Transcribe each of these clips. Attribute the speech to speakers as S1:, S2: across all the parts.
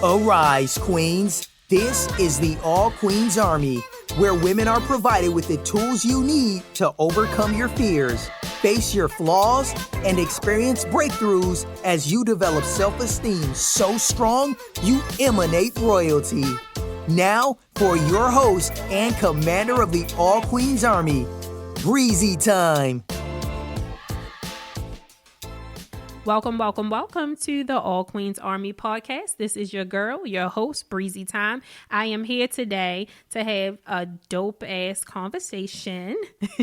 S1: Arise, Queens. This is the All Queens Army, where women are provided with the tools you need to overcome your fears, face your flaws, and experience breakthroughs as you develop self-esteem so strong you emanate royalty. Now, for your host and commander of the All Queens Army, Breizy Time.
S2: Welcome to the All Queens Army podcast. This is your girl, your host, Breizy Time. I am here today to have a dope-ass conversation.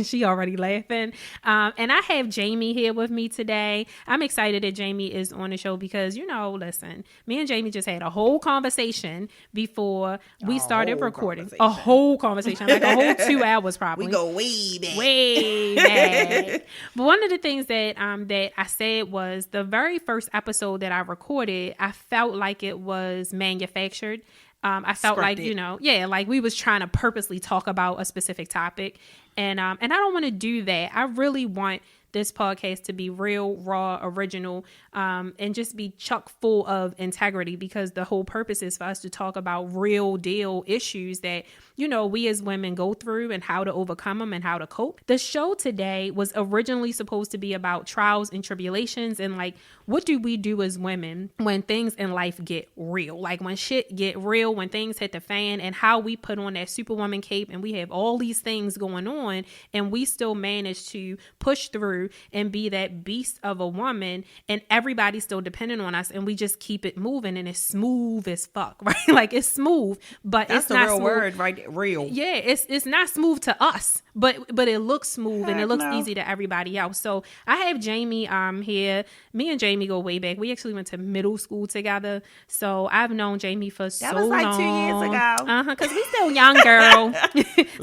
S2: She already laughing. And I have Jamie here with me today. I'm excited that Jamie is on the show because, listen, me and Jamie just had a whole conversation before we started recording. A whole conversation, like a whole 2 hours probably.
S3: We go way back.
S2: Way back. But one of the things that I said was, the very first episode that I recorded, I felt like it was manufactured. I felt
S3: scripted.
S2: like we was trying to purposely talk about a specific topic. And I don't want to do that. I really want this podcast to be real, raw, original, and just be chock full of integrity, because the whole purpose is for us to talk about real deal issues that, we as women go through and how to overcome them and how to cope. The show today was originally supposed to be about trials and tribulations and like, what do we do as women when things in life get real? Like when shit get real, when things hit the fan, and how we put on that superwoman cape and we have all these things going on and we still manage to push through and be that beast of a woman, and everybody's still dependent on us, and we just keep it moving, and it's smooth as fuck, right? Like it's smooth, but
S3: That's
S2: it's
S3: the
S2: not
S3: real
S2: smooth.
S3: word, right? Real.
S2: Yeah, it's not smooth to us, but it looks smooth and it looks
S3: no.
S2: easy to everybody else. So I have Jamie here. Me and Jamie go way back. We actually went to middle school together. So I've known Jamie for so long.
S3: That was like 2 years ago.
S2: Because we still young, girl.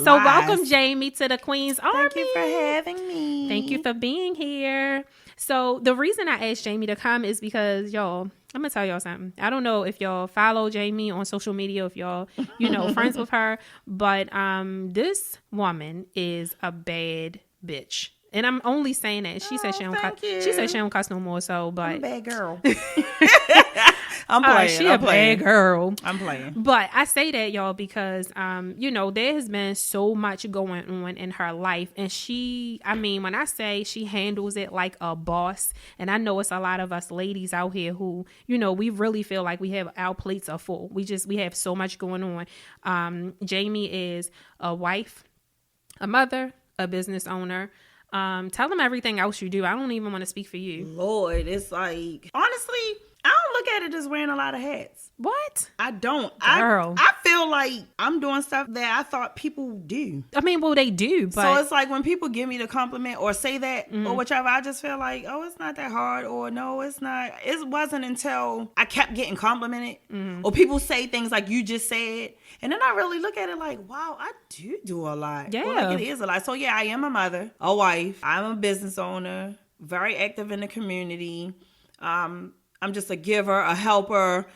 S2: So
S3: Lies.
S2: welcome, Jamie, to the Queen's Army.
S3: Thank you for having me.
S2: Thank you for being here. So the reason I asked Jamie to come is because, y'all, I'm going to tell y'all something. I don't know if y'all follow Jamie on social media, if y'all, friends with her, but this woman is a bad bitch. And I'm only saying that. She said she don't cuss. She said she don't cuss no more. So, but
S3: I'm a bad girl. I'm playing.
S2: She a bad girl.
S3: I'm playing.
S2: But I say that, y'all, because there has been so much going on in her life, and when I say she handles it like a boss, and I know it's a lot of us ladies out here who, we really feel like we have our plates are full. We have so much going on. Jamie is a wife, a mother, a business owner. Tell them everything else you do. I don't even want to speak for you.
S3: Lord, it's like, honestly, I don't look at it as wearing a lot of hats.
S2: What?
S3: I don't.
S2: Girl.
S3: I feel like I'm doing stuff that I thought people do.
S2: I mean, well, they do, but...
S3: So it's like when people give me the compliment or say that or whichever, I just feel like, oh, it's not that hard, or no, it's not. It wasn't until I kept getting complimented or people say things like you just said, and then I really look at it like, wow, I do a lot.
S2: Yeah.
S3: Well, like it is a lot. So yeah, I am a mother, a wife. I'm a business owner, very active in the community. I'm just a giver, a helper.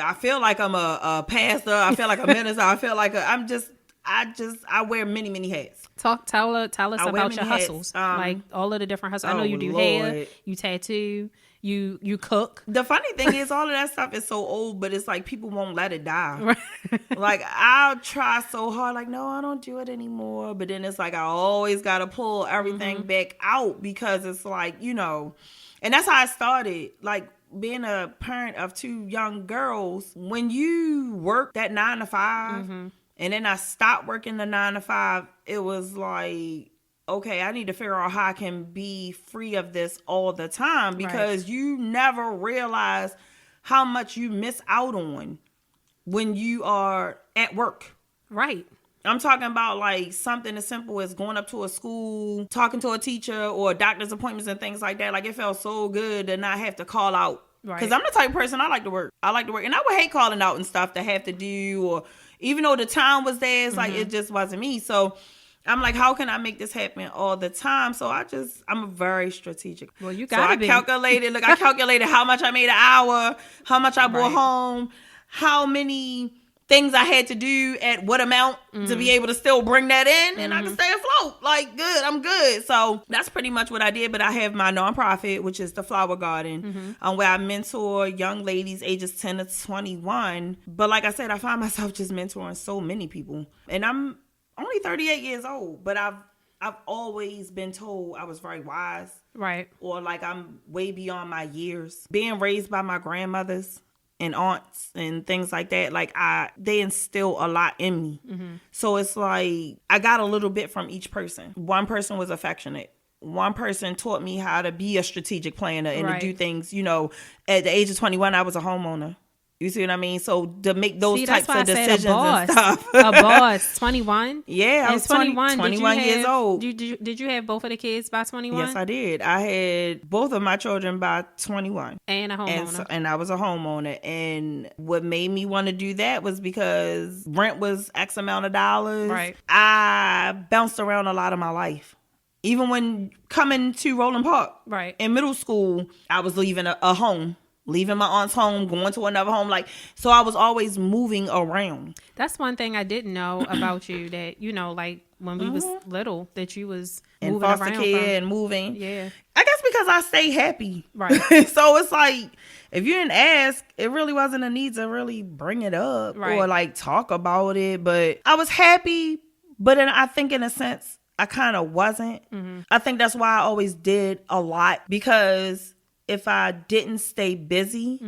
S3: I feel like I'm a pastor. I feel like a minister. I feel like I wear many, many hats.
S2: Tell us about your hustles. Like all of the different hustles. I know you do hair, you tattoo, you cook.
S3: The funny thing is all of that stuff is so old, but it's like people won't let it die. Like I'll try so hard, like, no, I don't do it anymore. But then it's like I always got to pull everything back out, because it's like, and that's how I started. Like, being a parent of 2 young girls, when you work that 9 to 5, and then I stopped working the 9 to 5, it was like, okay, I need to figure out how I can be free of this all the time, because you never realize how much you miss out on when you are at work.
S2: Right.
S3: I'm talking about like something as simple as going up to a school, talking to a teacher, or doctor's appointments and things like that. Like, it felt so good to not have to call out. Because I'm the type of person, I like to work. And I would hate calling out and stuff to have to do, or even though the time was there, it's like, it just wasn't me. So I'm like, how can I make this happen all the time? So I'm very strategic.
S2: Well, you got to be.
S3: I calculated how much I made an hour, how much I brought home, how many things I had to do at what amount to be able to still bring that in, and I can stay afloat. Like, good, I'm good. So that's pretty much what I did. But I have my nonprofit, which is the Flower Garden, where I mentor young ladies ages 10 to 21. But like I said, I find myself just mentoring so many people, and I'm only 38 years old, but I've always been told I was very wise.
S2: Right.
S3: Or like I'm way beyond my years. Being raised by my grandmothers and aunts and things like that, like they instill a lot in me. So it's like I got a little bit from each person. One person was affectionate. One person taught me how to be a strategic planner and to do things, you know. At the age of 21, I was a homeowner. You see what I mean? So to make those types of decisions and stuff.
S2: A boss, 21?
S3: Yeah, I was 21 years old.
S2: Did you have both of the kids by 21?
S3: Yes, I did. I had both of my children by 21.
S2: And a homeowner.
S3: And I was a homeowner. And what made me want to do that was because rent was X amount of dollars.
S2: Right.
S3: I bounced around a lot of my life. Even when coming to Roland Park.
S2: Right.
S3: In middle school, I was leaving a home. Leaving my aunt's home, going to another home. Like, so I was always moving around.
S2: That's one thing I didn't know about you, that, you know, like when we was little, that you was
S3: and
S2: moving
S3: foster
S2: around
S3: care and moving.
S2: Yeah.
S3: I guess because I stay happy.
S2: Right.
S3: So it's like, if you didn't ask, it really wasn't a need to really bring it up or like talk about it. But I was happy. But I think in a sense, I kind of wasn't. I think that's why I always did a lot, because if I didn't stay busy,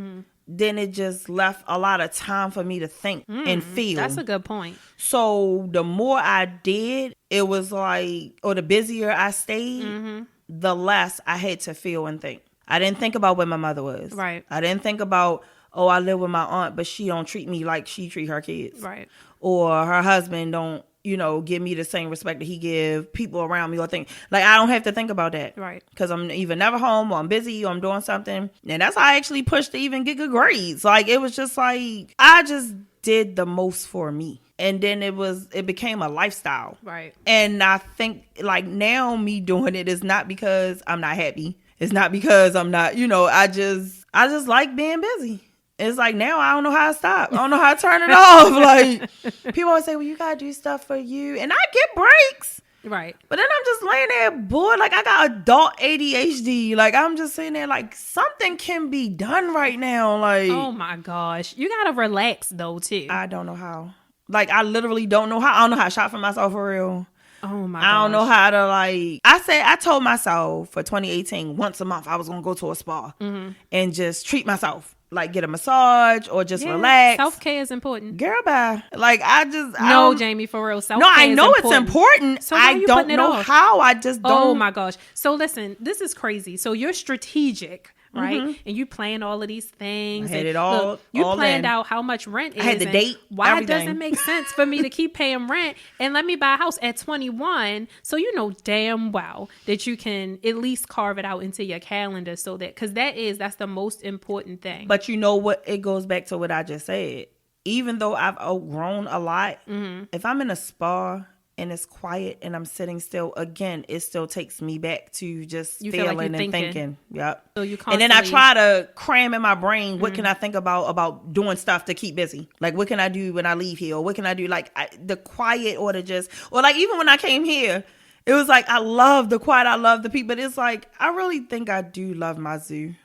S3: then it just left a lot of time for me to think and feel.
S2: That's a good point.
S3: So the more I did, it was like, or the busier I stayed, the less I had to feel and think. I didn't think about where my mother was.
S2: Right.
S3: I didn't think about, oh, I live with my aunt, but she don't treat me like she treat her kids.
S2: Right.
S3: Or her husband don't, you know, give me the same respect that he give people around me, or think like I don't have to think about that.
S2: Right.
S3: Because I'm either never home, or I'm busy, or I'm doing something. And that's how I actually pushed to even get good grades. Like, it was just like, I just did the most for me. And then it became a lifestyle.
S2: Right.
S3: And I think like now me doing it is not because I'm not happy. It's not because I'm not, you know, I just like being busy. It's like now I don't know how to stop. I don't know how to turn it off. Like, people always say, well, you got to do stuff for you. And I get breaks.
S2: Right.
S3: But then I'm just laying there bored. Like, I got adult ADHD. Like, I'm just sitting there like, something can be done right now. Like,
S2: oh my gosh. You got to relax though, too.
S3: I don't know how. Like, I literally don't know how. I don't know how to shop for myself for real.
S2: Oh my gosh.
S3: I don't know how to, like, I told myself for 2018, once a month, I was going to go to a spa and just treat myself. Like, get a massage or just relax.
S2: Self-care is important.
S3: Girl, bye. Like,
S2: No, Jamie, for real. Self-care
S3: I know it's important.
S2: So
S3: I don't know how. I just don't.
S2: Oh my gosh. So listen, this is crazy. So you're strategic, right? And you plan all of these things.
S3: I had it all.
S2: Look, you
S3: all
S2: planned
S3: in.
S2: out how much rent is.
S3: I had the date.
S2: Why
S3: everything.
S2: does it make sense for me to keep paying rent and let me buy a house at 21? So you know damn well that you can at least carve it out into your calendar, so that, because that's the most important thing.
S3: But you know what? It goes back to what I just said. Even though I've outgrown a lot, if I'm in a spa and it's quiet and I'm sitting still, again, it still takes me back to just feeling and thinking. Yep.
S2: So you
S3: and then I try to cram in my brain, what can I think about doing stuff to keep busy? Like, what can I do when I leave here? Or what can I do? Like, the quiet, or like even when I came here, it was like, I love the quiet, I love the people. But it's like, I really think I do love my zoo.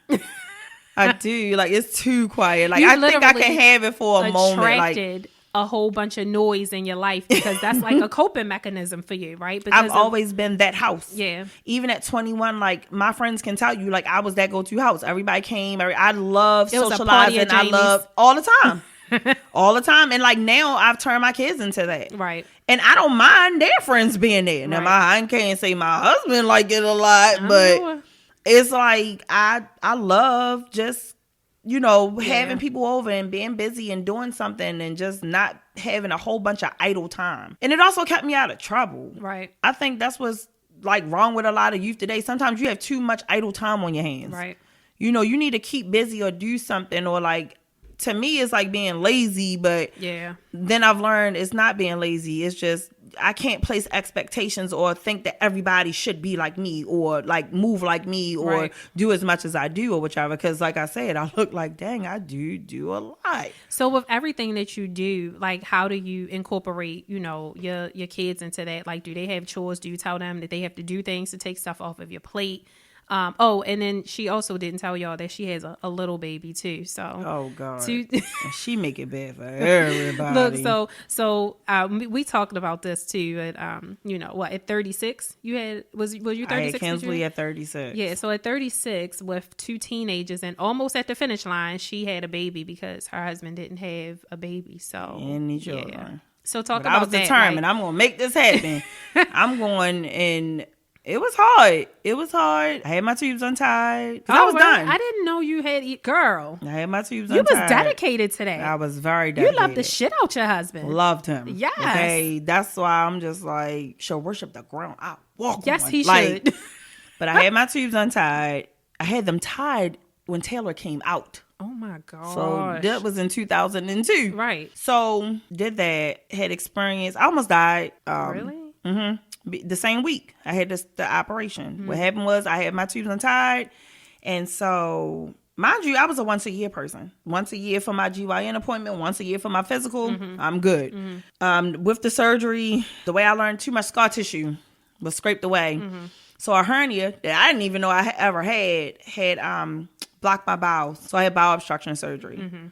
S3: I do. Like, it's too quiet. Like, I think I can have it for a moment. Like,
S2: a whole bunch of noise in your life, because that's like a coping mechanism for you, right? Because
S3: I've always been that house.
S2: Yeah.
S3: Even at 21, like, my friends can tell you, like, I was that go-to house. Everybody came. I love socializing. I love all the time. All the time. And like, now I've turned my kids into that.
S2: Right.
S3: And I don't mind their friends being there. Now, I can't say my husband like it a lot, but it's like, I love just, you know, having people over and being busy and doing something and just not having a whole bunch of idle time. And it also kept me out of trouble.
S2: Right.
S3: I think that's what's like wrong with a lot of youth today. Sometimes you have too much idle time on your hands.
S2: Right.
S3: You know, you need to keep busy or do something, or like, to me, it's like being lazy, but then I've learned it's not being lazy. It's just I can't place expectations or think that everybody should be like me or like move like me or do as much as I do or whichever. Because like I said, I look like, dang, I do a lot.
S2: So with everything that you do, like how do you incorporate, your kids into that? Like, do they have chores? Do you tell them that they have to do things to take stuff off of your plate? And then she also didn't tell y'all that she has a little baby too. So,
S3: oh God, she make it bad for everybody.
S2: Look, we talked about this too. At at 36, you had was you 36?
S3: I had Kinsley at 36.
S2: Yeah, so at 36, with 2 teenagers and almost at the finish line, she had a baby because her husband didn't have a baby. So
S3: any children.
S2: Yeah. So talk
S3: but
S2: about
S3: I was
S2: that.
S3: Determined. I'm gonna make this happen. I'm going and. It was hard. I had my tubes untied. I was done.
S2: I didn't know you had girl.
S3: I had my tubes
S2: untied. You was dedicated to that.
S3: I was very dedicated.
S2: You loved the shit out your husband.
S3: Loved him.
S2: Yes.
S3: Okay. That's why I'm just like, she'll worship the ground I walk
S2: yes,
S3: on.
S2: He should.
S3: But I had my tubes untied. I had them tied when Taylor came out.
S2: Oh my God.
S3: So that was in 2002.
S2: Right.
S3: So did that. Had experience. I almost died.
S2: Really?
S3: Mm-hmm. The same week I had the operation. Mm-hmm. What happened was I had my tubes untied. And so, mind you, I was a once a year person. Once a year for my GYN appointment, once a year for my physical. Mm-hmm. I'm good. Mm-hmm. With the surgery, the way I learned, too much scar tissue was scraped away. Mm-hmm. So a hernia that I didn't even know I ever had blocked my bowels. So I had bowel obstruction surgery. Mm-hmm.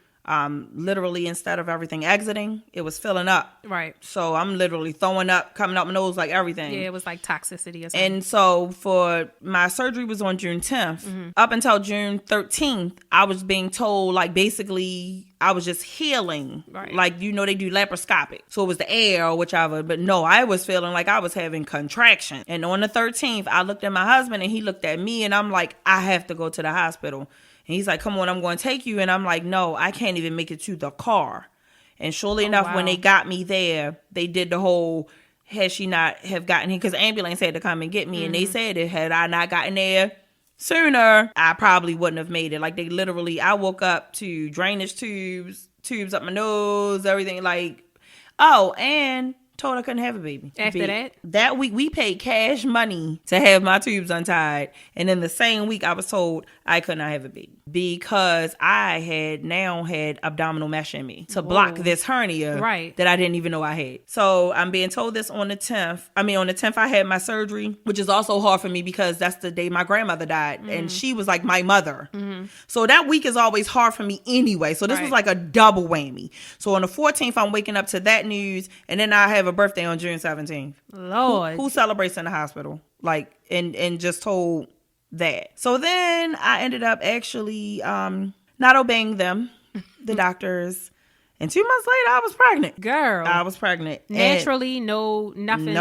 S3: Literally instead of everything exiting, it was filling up.
S2: Right.
S3: So I'm literally throwing up, coming up my nose like everything.
S2: Yeah, it was like toxicity or something.
S3: And so for my surgery was on June 10th. Mm-hmm. Up until June 13th, I was being told like basically I was just healing. Right. Like, they do laparoscopic. So it was the air or whichever. But no, I was feeling like I was having contraction. And on the 13th, I looked at my husband and he looked at me and I'm like, I have to go to the hospital. And he's like, come on, I'm going to take you. And I'm like, no, I can't even make it to the car. And surely enough, when they got me there, they did the whole, had she not have gotten here, because the ambulance had to come and get me. Mm-hmm. And they said that had I not gotten there sooner, I probably wouldn't have made it. Like they literally, I woke up to drainage tubes up my nose, everything like, and told I couldn't have a baby.
S2: After
S3: that week, we paid cash money to have my tubes untied. And then the same week, I was told I could not have a baby because I had now had abdominal mesh in me to block this hernia that I didn't even know I had. So I'm being told this on the 10th. On the 10th, I had my surgery, which is also hard for me because that's the day my grandmother died. Mm-hmm. And she was like my mother. Mm-hmm. So that week is always hard for me anyway. So this was like a double whammy. So on the 14th, I'm waking up to that news. And then I have a birthday on June 17th.
S2: Lord.
S3: Who celebrates in the hospital? Like, and just told that. So then I ended up actually not obeying them, the doctors. And 2 months later, I was pregnant.
S2: Girl.
S3: I was pregnant.
S2: Naturally, nothing.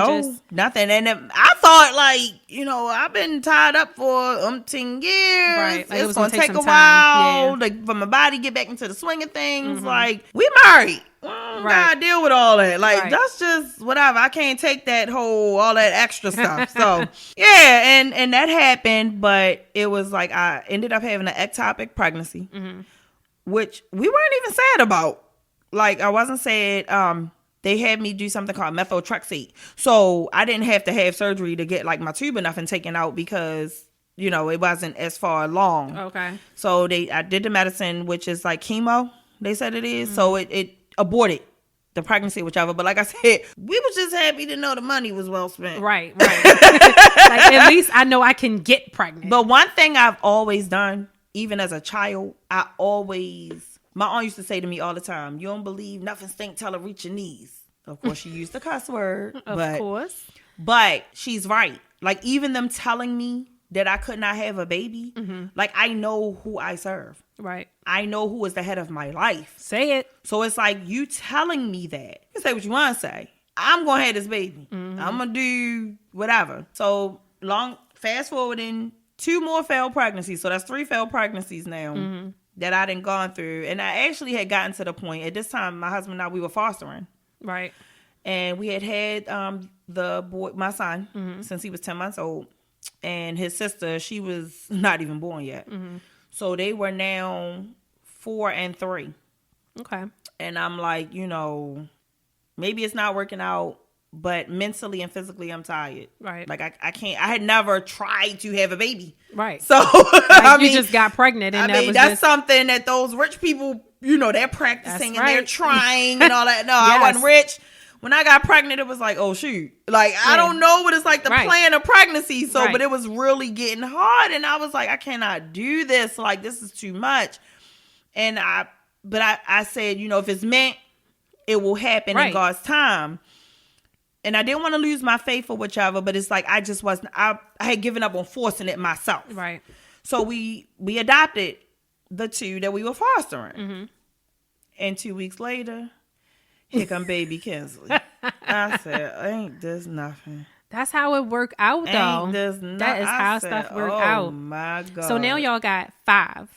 S3: Nothing. And I thought, I've been tied up for umpteen years.
S2: Right. Like
S3: it's
S2: going to
S3: take a while for my body to get back into the swing of things. Mm-hmm. Like, we married. Gotta deal with all that. Like, that's just whatever. I can't take all that extra stuff. So, yeah. And that happened. But it was like I ended up having an ectopic pregnancy, which we weren't even sad about. Like, I wasn't sad. They had me do something called methotrexate. So I didn't have to have surgery to get like my tube enough and taken out because, it wasn't as far along.
S2: Okay.
S3: So I did the medicine, which is like chemo, they said it is. Mm-hmm. So it aborted the pregnancy, whichever. But like I said, we was just happy to know the money was well spent.
S2: Right. Like, at least I know I can get pregnant.
S3: But one thing I've always done, even as a child, my aunt used to say to me all the time, you don't believe nothing stink till it reach your knees. Of course, she used the cuss word.
S2: Of course.
S3: But she's right. Like, even them telling me that I could not have a baby, like, I know who I serve.
S2: Right.
S3: I know who is the head of my life.
S2: Say it.
S3: So it's like, you telling me that. You say what you want to say. I'm going to have this baby. Mm-hmm. I'm going to do whatever. So, fast forwarding, 2 more failed pregnancies. So that's 3 failed pregnancies now. Mm-hmm. That I done gone through. And I actually had gotten to the point, at this time, my husband and I, we were fostering.
S2: Right.
S3: And we had the boy, my son, since he was 10 months old. And his sister, she was not even born yet. Mm-hmm. So they were now 4 and 3.
S2: Okay.
S3: And I'm like, maybe it's not working out, but mentally and physically I'm tired.
S2: Right.
S3: Like I can't. I had never tried to have a baby.
S2: Right.
S3: So
S2: like you just got pregnant, and
S3: that's something that those rich people, they're practicing and they're trying and all that. No, I wasn't rich. When I got pregnant, it was like, oh shoot, like I don't know what it's like to plan a pregnancy. So, but it was really getting hard, and I was like, I cannot do this. Like this is too much. And I said, if it's meant, it will happen in God's time. And I didn't want to lose my faith or whichever, but it's like I just wasn't. I had given up on forcing it myself.
S2: Right.
S3: So we adopted the 2 that we were fostering, and 2 weeks later, here come baby Kinsley. I said, ain't this nothing?
S2: That's how it worked out, though.
S3: Ain't this
S2: that is how stuff worked out.
S3: Oh my God!
S2: So now y'all got 5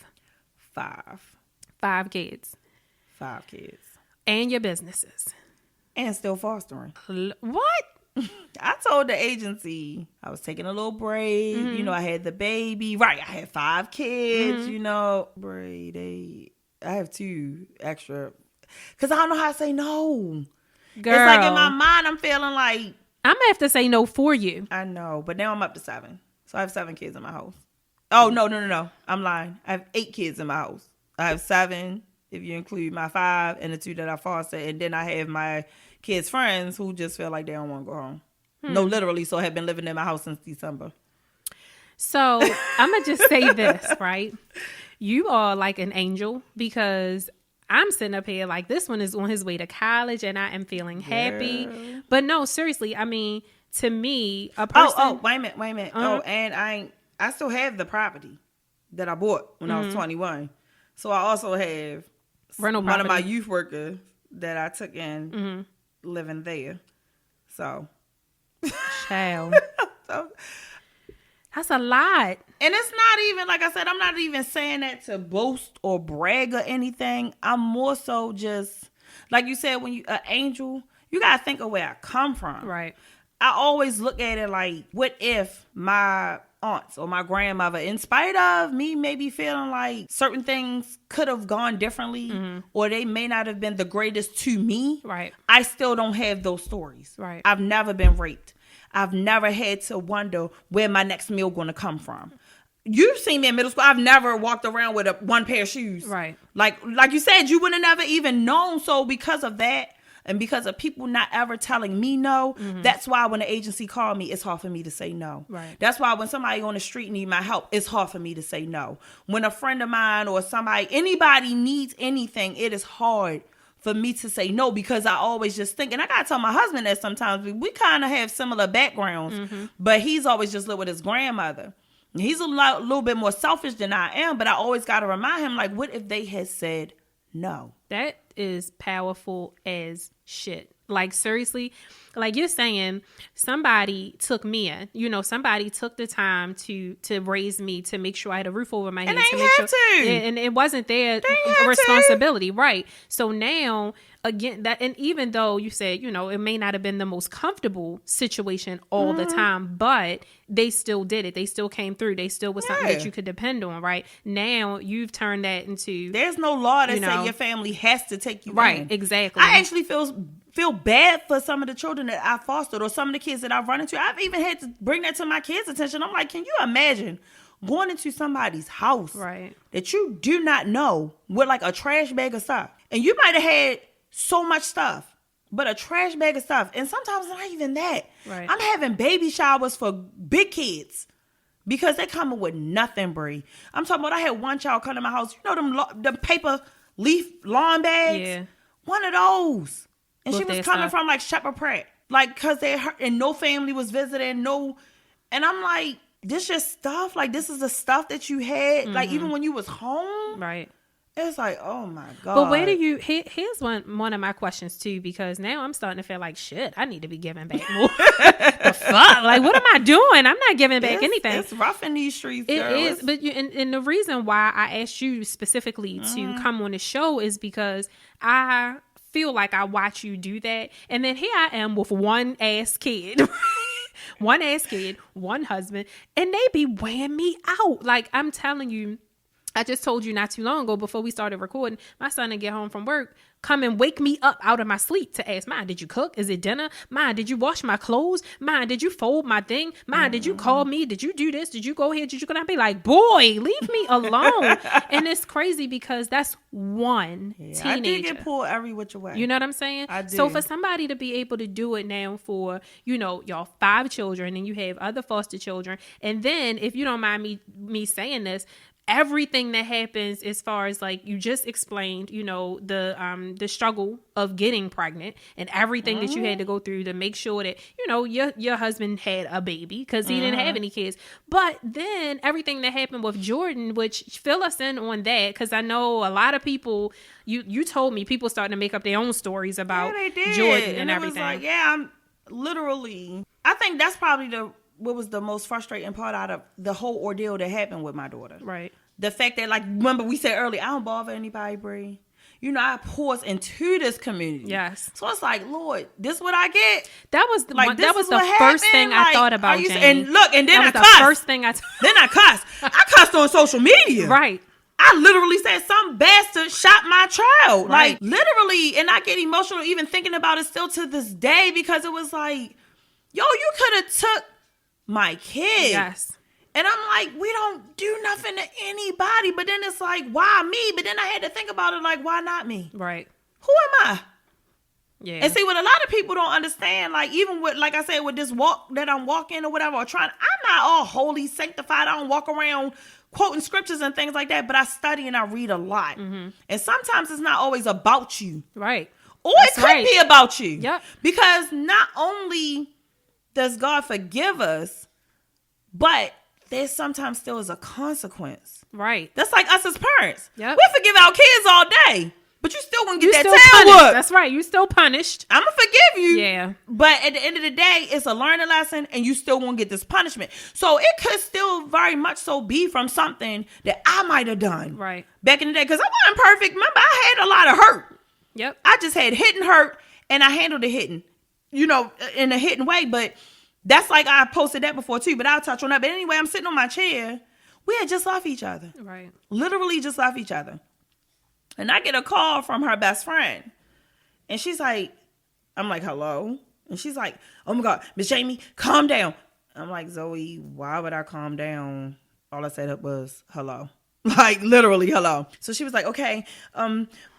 S2: kids,
S3: 5 kids,
S2: and your businesses.
S3: And still fostering.
S2: What?
S3: I told the agency I was taking a little break. I had the baby. Right. I had 5 kids, Break. I have 2 extra. Because I don't know how to say no.
S2: Girl.
S3: It's like in my mind, I'm feeling like.
S2: I'm going to have to say no for you.
S3: I know. But now I'm up to 7. So I have 7 kids in my house. Oh, no. I'm lying. I have 8 kids in my house. I have 7 if you include my 5 and the 2 that I fostered. And then I have my kids' friends who just feel like they don't want to go home. No, literally. So have been living in my house since December.
S2: So I'm going to just say this, right? You are like an angel, because I'm sitting up here like this one is on his way to college and I am feeling happy. But no, seriously, I mean, to me, a person.
S3: Oh, wait a minute. Oh, and I still have the property that I bought when I was 21. So I also have
S2: rental
S3: one
S2: property.
S3: of my youth workers that I took in living there. So.
S2: Child. That's a lot.
S3: And it's not even, like I said, I'm not even saying that to boast or brag or anything. I'm more so just, like you said, when you an angel, you got to think of where I come from.
S2: Right.
S3: I always look at it like, what if my aunts or my grandmother, in spite of me maybe feeling like certain things could have gone differently or they may not have been the greatest to me,
S2: right?
S3: I still don't have those stories.
S2: Right.
S3: I've never been raped. I've never had to wonder where my next meal going to come from. You've seen me in middle school. I've never walked around with one pair of shoes.
S2: Right.
S3: Like you said, you would have never even known. So because of that, and because of people not ever telling me no, that's why when the agency called me, it's hard for me to say no.
S2: Right.
S3: That's why when somebody on the street need my help, it's hard for me to say no. When a friend of mine or anybody needs anything, it is hard for me to say no, because I always just think, and I gotta tell my husband that sometimes we kind of have similar backgrounds, but he's always just lived with his grandmother. He's a little bit more selfish than I am, but I always got to remind him, like, what if they had said no?
S2: That is powerful as shit. Like, seriously, like you're saying, somebody took me in. Somebody took the time to raise me, to make sure I had a roof over my head.
S3: And they had to.
S2: And it wasn't their responsibility. Right. So now, again, and even though you said, it may not have been the most comfortable situation all the time, but they still did it. They still came through. They still was something that you could depend on, right? Now you've turned that into...
S3: There's no law that say your family has to take you in.
S2: Right, exactly.
S3: I actually feel bad for some of the children that I fostered or some of the kids that I've run into. I've even had to bring that to my kids' attention. I'm like, can you imagine going into somebody's house that you do not know with like a trash bag of stuff? And you might have had so much stuff, but a trash bag of stuff. And sometimes not even that.
S2: Right.
S3: I'm having baby showers for big kids because they coming with nothing, Bree. I'm talking about, I had one child come to my house. Them paper leaf lawn bags?
S2: Yeah.
S3: One of those. And she was coming
S2: stuff
S3: from like Shepherd Pratt. Like, cause they hurt and no family was visiting, and I'm like, this just stuff? Like, this is the stuff that you had, like even when you was home?
S2: Right.
S3: It's like, oh my God.
S2: But where do you, here's one of my questions too, because now I'm starting to feel like, shit, I need to be giving back more. The fuck? Like, what am I doing? I'm not giving back anything.
S3: It's rough in these streets,
S2: It
S3: girl.
S2: is, but and the reason why I asked you specifically to come on the show is because I feel like I watch you do that. And then here I am with one ass kid, one husband, and they be weighing me out. Like, I'm telling you, I just told you not too long ago before we started recording, my son would get home from work, come and wake me up out of my sleep to ask, Mom, did you cook? Is it dinner? Mom, did you wash my clothes? Mom, did you fold my thing? Mom, did you call me? Did you do this? Did you go here? Did you go down? Be like, boy, leave me alone. And it's crazy because that's one teenager.
S3: I did get pulled every which way.
S2: You know what I'm saying?
S3: I do.
S2: So for somebody to be able to do it now for, y'all 5 children and you have other foster children. And then if you don't mind me saying this, everything that happens as far as like you just explained, the struggle of getting pregnant and everything that you had to go through to make sure that, your husband had a baby because he didn't have any kids. But then everything that happened with Jordan, which fill us in on that, because I know a lot of people, you told me people starting to make up their own stories about Jordan and everything.
S3: It was like, I'm literally, I think that's probably what was the most frustrating part out of the whole ordeal that happened with my daughter.
S2: Right.
S3: The fact that, like, remember we said earlier, I don't bother anybody, Bree. I pour into this community.
S2: Yes.
S3: So it's like, Lord, this is what I get.
S2: That was the
S3: happened?
S2: first thing I thought about, Jamie.
S3: And look, and then I
S2: cussed.
S3: cussed.
S2: The first thing I
S3: then I cussed. I cussed on social media.
S2: Right.
S3: I literally said some bastard shot my child.
S2: Right.
S3: Like, literally, and I get emotional even thinking about it still to this day because it was like, yo, you could have took my kid.
S2: Yes.
S3: And I'm like, we don't do nothing to anybody. But then it's like, why me? But then I had to think about it like, why not me?
S2: Right.
S3: Who am I?
S2: Yeah.
S3: And see, what a lot of people don't understand, like, even with, like I said, with this walk that I'm walking or whatever, or trying, I'm not all holy, sanctified. I don't walk around quoting scriptures and things like that, but I study and I read a lot. Mm-hmm. And sometimes it's not always about you.
S2: Right.
S3: Or it could be about you.
S2: Yep.
S3: Because not only does God forgive us, but there sometimes still is a consequence.
S2: Right.
S3: That's like us as parents.
S2: Yep.
S3: We forgive our kids all day, but you still gonna get that
S2: tail
S3: tail whooped.
S2: That's right. You still punished.
S3: I'm gonna forgive you.
S2: Yeah.
S3: But at the end of the day, it's a learning lesson, and you still won't get this punishment. So it could still very much so be from something that I might have done
S2: right
S3: back in the day. Because I wasn't perfect. Remember, I had a lot of hurt.
S2: Yep.
S3: I just had hitting hurt, and I handled the hitting, in a hitting way. But that's like I posted that before too, but I'll touch on that. But anyway, I'm sitting on my chair. We had just left each other.
S2: Right.
S3: Literally just left each other. And I get a call from her best friend. And she's like, I'm like, hello? And she's like, oh my God, Miss Jamie, calm down. I'm like, Zoe, why would I calm down? All I said was, hello. Like, literally, hello. So she was like, okay,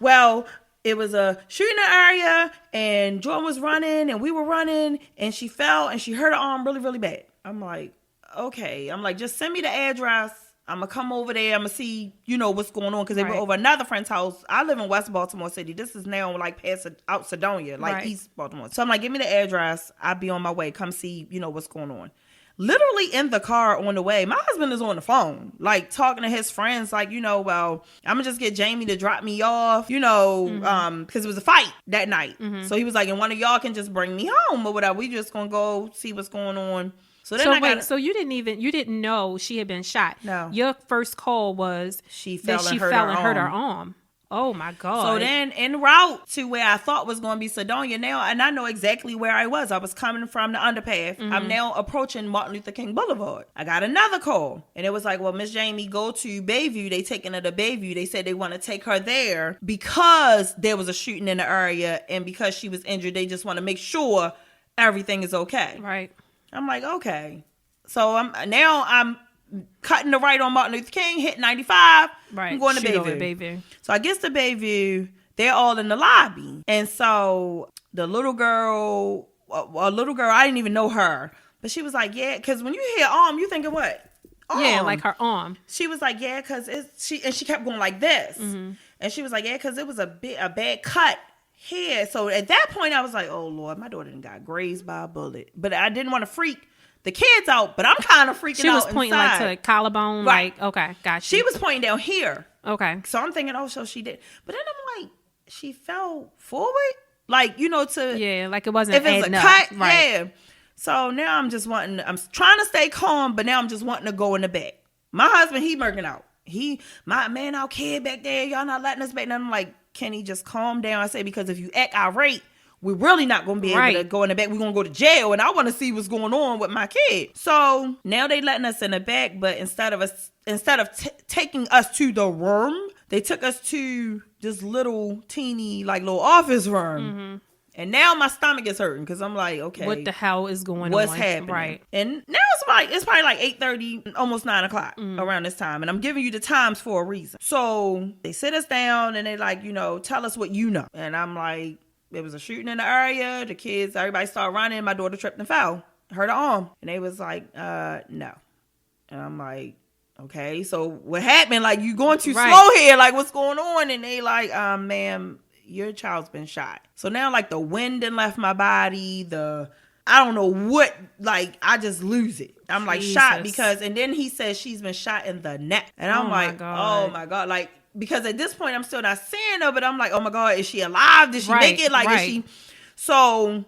S3: well, it was a shooting in the area, and Jordan was running, and we were running, and she fell, and she hurt her arm really, really bad. I'm like, okay. I'm like, just send me the address. I'm going to come over there. I'm going to see, what's going on, because they were over another friend's house. I live in West Baltimore City. This is now, like, past out Sedonia, like East Baltimore. So I'm like, give me the address. I'll be on my way. Come see, what's going on. Literally in the car on the way, my husband is on the phone, like talking to his friends, like, well, I'm gonna just get Jamie to drop me off, because it was a fight that night. Mm-hmm. So he was like, and one of y'all can just bring me home or whatever. We just gonna go see what's going on. So then
S2: so you didn't know she had been shot.
S3: No.
S2: Your first call was
S3: she fell and
S2: hurt her arm. Oh my God.
S3: So then en route to where I thought was going to be Sedonia now, and I know exactly where I was. I was coming from the underpath. Mm-hmm. I'm now approaching Martin Luther King Boulevard. I got another call, and it was like, well, Miss Jamie, go to Bayview. They taking her to Bayview. They said they want to take her there because there was a shooting in the area, and because she was injured, they just want to make sure everything is okay.
S2: Right.
S3: I'm like, okay. So I'm cutting the right on Martin Luther King, hit 95.
S2: Right.
S3: I'm going to Bayview. So I get to Bayview. They're all in the lobby. And so the little girl, I didn't even know her. But she was like, yeah, because when you hear arm, you thinking what? Arm.
S2: Yeah, like her arm.
S3: She was like, yeah, because she kept going like this. Mm-hmm. And she was like, yeah, because it was a bad cut here. So at that point, I was like, oh, Lord, my daughter done got grazed by a bullet. But I didn't want to freak the kids out, but I'm kind of freaking out.
S2: She was pointing like to the collarbone,
S3: right.
S2: Like, okay, gotcha.
S3: She was pointing down here.
S2: Okay.
S3: So I'm thinking, oh, so she did. But then I'm like, she fell forward? Like, to...
S2: Yeah, like it wasn't
S3: if it's a
S2: up.
S3: cut,
S2: right.
S3: Yeah. So now I'm trying to stay calm, but now I'm just wanting to go in the back. My husband, he murking out. Our kid back there, y'all not letting us back. And I'm like, can he just calm down? I say, because if you act irate, we're really not going to be able to go in the back. We're going to go to jail, and I want to see what's going on with my kid. So now they letting us in the back, but instead of taking us to the room, they took us to this little teeny, like, little office room. Mm-hmm. And now my stomach is hurting because I'm like, okay,
S2: what the hell is going on?
S3: What's happening? Right. And now it's probably like 8:30, almost 9 o'clock around this time. And I'm giving you the times for a reason. So they sit us down and they like, tell us what you know. And I'm like, there was a shooting in the area. The kids, everybody started running. My daughter tripped and fell, hurt her arm. And they was like, no. And I'm like, okay, so what happened? Like, you going too slow here. Like, what's going on? And they like, ma'am, your child's been shot. So now, like, the wind done left my body. I don't know what, like, I just lose it. I'm like, shot because, and then he says she's been shot in the neck. And I'm like, oh my God. Like, because at this point, I'm still not seeing her, but I'm like, oh my God, is she alive? Did she make it? Like, is she? So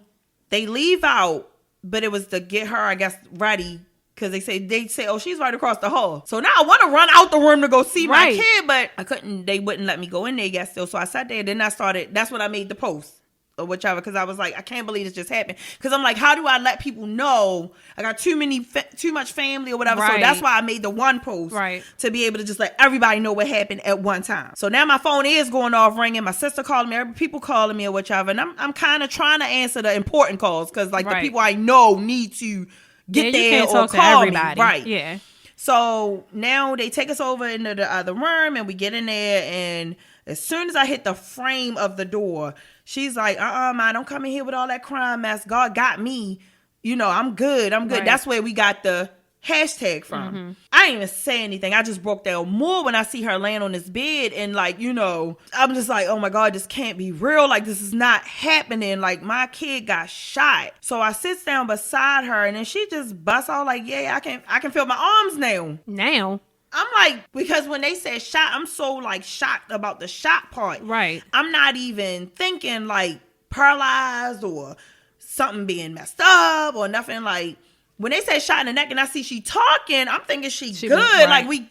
S3: they leave out, but it was to get her, I guess, ready. Because they say, oh, she's right across the hall. So now I want to run out the room to go see my kid, but I couldn't. They wouldn't let me go in there yet still. So I sat there. Then I started. That's when I made the post or whichever. Because I was like, I can't believe this just happened. Because I'm like, how do I let people know I got too much family or whatever? So that's why I made the one post to be able to just let everybody know what happened at one time. So now my phone is going off ringing. My sister calling me. People calling me or whichever. And I'm kind of trying to answer the important calls because like the people I know need to get there
S2: you can't
S3: or
S2: talk
S3: call
S2: to everybody.
S3: Me. Right.
S2: Yeah.
S3: So now they take us over into the other room and we get in there, and as soon as I hit the frame of the door, she's like, man, don't come in here with all that crime mess. God got me. I'm good. Right. That's where we got the hashtag from. Mm-hmm. I didn't even say anything. I just broke down more when I see her laying on this bed, and like, I'm just like, oh my God, this can't be real. Like, this is not happening. Like, my kid got shot. So I sit down beside her, and then she just busts out like, yeah, I can feel my arms now. I'm like, because when they said shot, I'm so like shocked about the shot part. Right. I'm not even thinking like paralyzed or something being messed up or nothing. Like, when they say shot in the neck and I see she talking, I'm thinking she good. Like, we,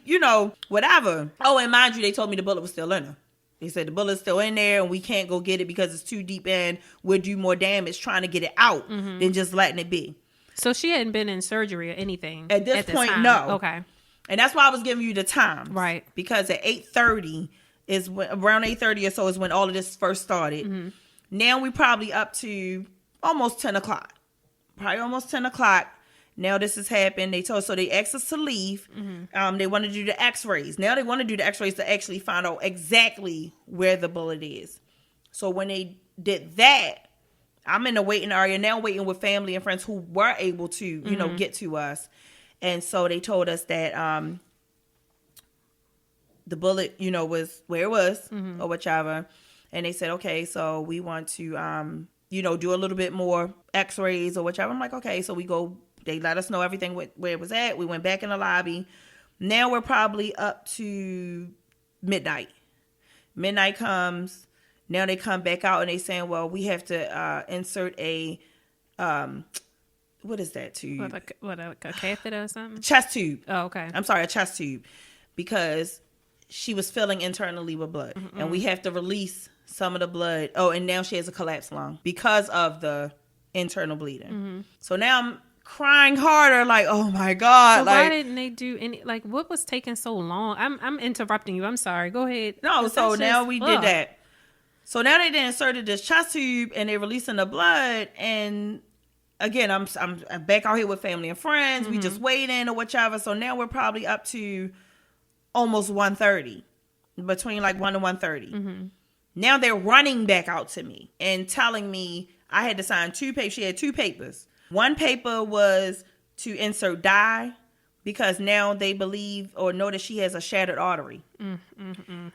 S3: whatever. Oh, and mind you, they told me the bullet was still in her. They said the bullet's still in there and we can't go get it because it's too deep in. We'll do more damage trying to get it out than just letting it be.
S2: So she hadn't been in surgery or anything
S3: at this point,
S2: time.
S3: No.
S2: Okay.
S3: And that's why I was giving you the time.
S2: Right.
S3: Because at 8:30 is when, around 8:30 or so is when all of this first started. Mm-hmm. Now we probably up to almost 10 o'clock. Probably almost 10 o'clock. Now this has happened. They asked us to leave. Mm-hmm. They want to do the x-rays. Now they want to do the x-rays to actually find out exactly where the bullet is. So when they did that, I'm in the waiting area now, waiting with family and friends who were able to, get to us. And so they told us that the bullet, was where it was or whichever. And they said, okay, so we want to, do a little bit more x-rays or whichever. I'm like, okay. So we go. They let us know everything where it was at. We went back in the lobby. Now we're probably up to midnight. Midnight comes. Now they come back out and they saying, well, we have to insert a, what is that tube?
S2: A catheter or something?
S3: Chest tube.
S2: Oh, okay.
S3: I'm sorry, a chest tube. Because she was filling internally with blood. Mm-hmm. And we have to release some of the blood. Oh, and now she has a collapsed lung because of the internal bleeding. Mm-hmm. So now I'm crying harder, like, oh my God.
S2: So why didn't they do any, like, what was taking so long? I'm interrupting you. I'm sorry. Go ahead.
S3: No, so now we did that. So now they inserted this chest tube and they're releasing the blood. And again, I'm back out here with family and friends. We just waiting or whichever. So now we're probably up to almost 1:30, between like 1 and 1:30. Mm-hmm. Now they're running back out to me and telling me I had to sign 2 papers. She had 2 papers. One paper was to insert dye because now they believe or know that she has a shattered artery.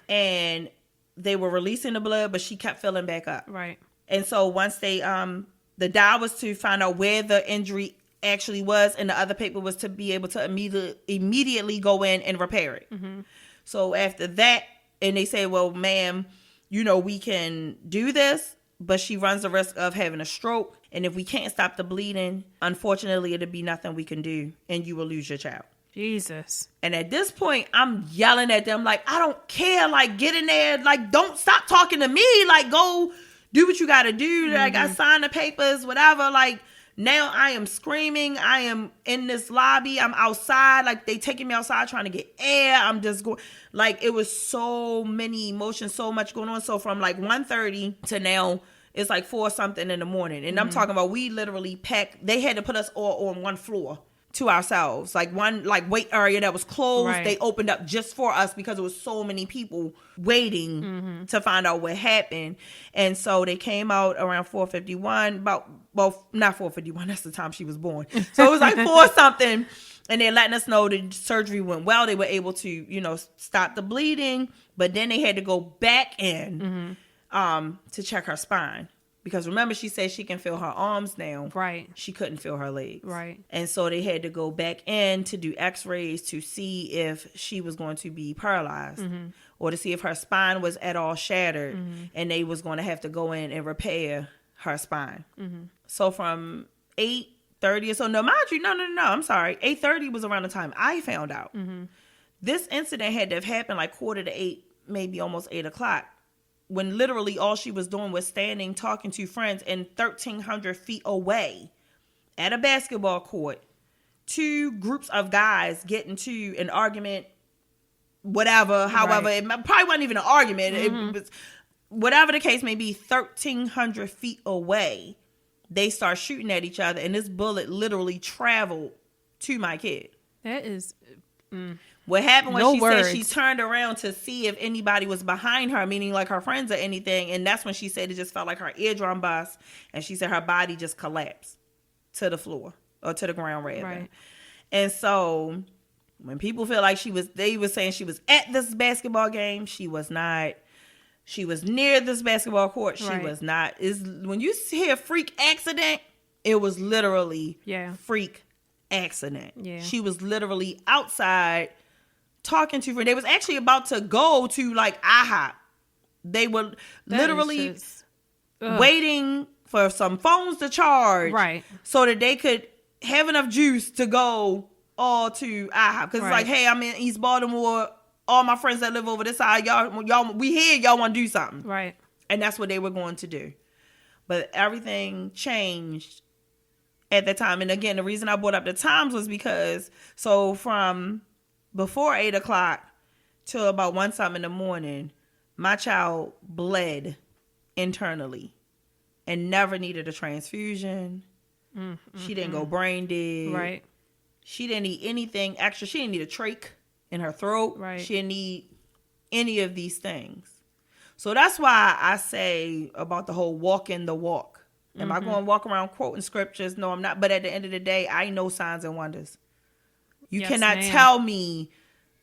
S3: And they were releasing the blood, but she kept filling back up. Right. And so once they, the dye was to find out where the injury actually was, and the other paper was to be able to immediately go in and repair it. Mm-hmm. So after that, and they say, well, ma'am, we can do this, but she runs the risk of having a stroke. And if we can't stop the bleeding, unfortunately, it'll be nothing we can do, and you will lose your child.
S2: Jesus.
S3: And at this point, I'm yelling at them like, I don't care. Like, get in there. Like, don't stop talking to me. Like, go do what you got to do. Like, I signed the papers, whatever. Like, now I am screaming. I am in this lobby. I'm outside. Like, they taking me outside trying to get air. I'm just going. Like, it was so many emotions, so much going on. So from like 1:30 to now, it's like 4 something in the morning. And I'm talking about, we literally packed. They had to put us all on one floor to ourselves. Like, one like wait area that was closed.
S2: Right.
S3: They opened up just for us because there was so many people waiting to find out what happened. And so they came out around 4:51, not 4:51, that's the time she was born. So it was like 4 something. And they're letting us know the surgery went well. They were able to, stop the bleeding. But then they had to go back in to check her spine. Because remember, she said she can feel her arms now.
S2: Right.
S3: She couldn't feel her legs.
S2: Right.
S3: And so they had to go back in to do x-rays to see if she was going to be paralyzed or to see if her spine was at all shattered. And they was going to have to go in and repair her spine. So from 8:30 or so, no, mind you, no, I'm sorry. 8:30 was around the time I found out. This incident had to have happened like 7:45, maybe almost 8 o'clock. When literally all she was doing was standing, talking to friends, and 1,300 feet away at a basketball court, 2 groups of guys get into an argument, whatever, however, it probably wasn't even an argument. It was, whatever the case may be, 1,300 feet away, they start shooting at each other, and this bullet literally traveled to my kid.
S2: That is...
S3: What happened was
S2: No
S3: she
S2: words.
S3: said she turned around to see if anybody was behind her, meaning like her friends or anything. And that's when she said it just felt like her eardrum bust. And she said her body just collapsed to the floor, or to the ground rather.
S2: Right.
S3: And so when people feel like they were saying she was at this basketball game, she was not. She was near this basketball court. She was not. When you hear freak accident, it was literally freak accident. Yeah. She was literally outside talking to friends. They was actually about to go to like IHOP. They were literally waiting for some phones to charge, right, so that they could have enough juice to go all to IHOP. Because it's like, hey, I'm in East Baltimore. All my friends that live over this side, y'all, we here. Y'all want to do something, right? And that's what they were going to do. But everything changed at that time. And again, the reason I brought up the times was because from before 8 o'clock till about 1 something in the morning, my child bled internally and never needed a transfusion. She didn't go brain dead. Right. She didn't need anything extra. She didn't need a trach in her throat. Right. She didn't need any of these things. So that's why I say about the whole walking the walk. Am I going to walk around quoting scriptures? No, I'm not. But at the end of the day, I know signs and wonders. You cannot tell me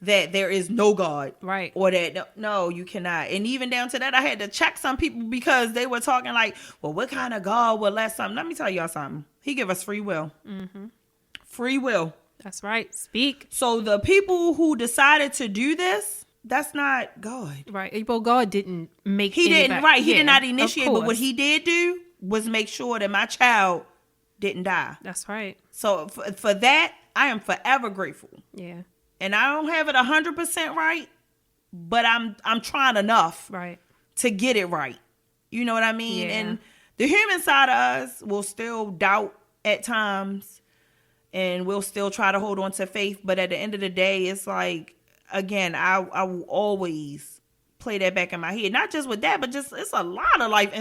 S3: that there is no God. Right. Or that, no, you cannot. And even down to that, I had to check some people because they were talking like, well, what kind of God will let something? Let me tell y'all something. He give us free will. Free will.
S2: That's right. Speak.
S3: So the people who decided to do this, that's not God.
S2: Right. Well, God didn't make
S3: He didn't, right. He did not initiate, but what he did do was make sure that my child didn't die.
S2: That's right.
S3: So for that, I am forever grateful.
S2: Yeah.
S3: And I don't have it 100% right, but I'm trying enough to get it right. You know what I mean? Yeah. And the human side of us will still doubt at times, and we'll still try to hold on to faith. But at the end of the day, it's like, again, I will always play that back in my head. Not just with that, but just it's a lot of life,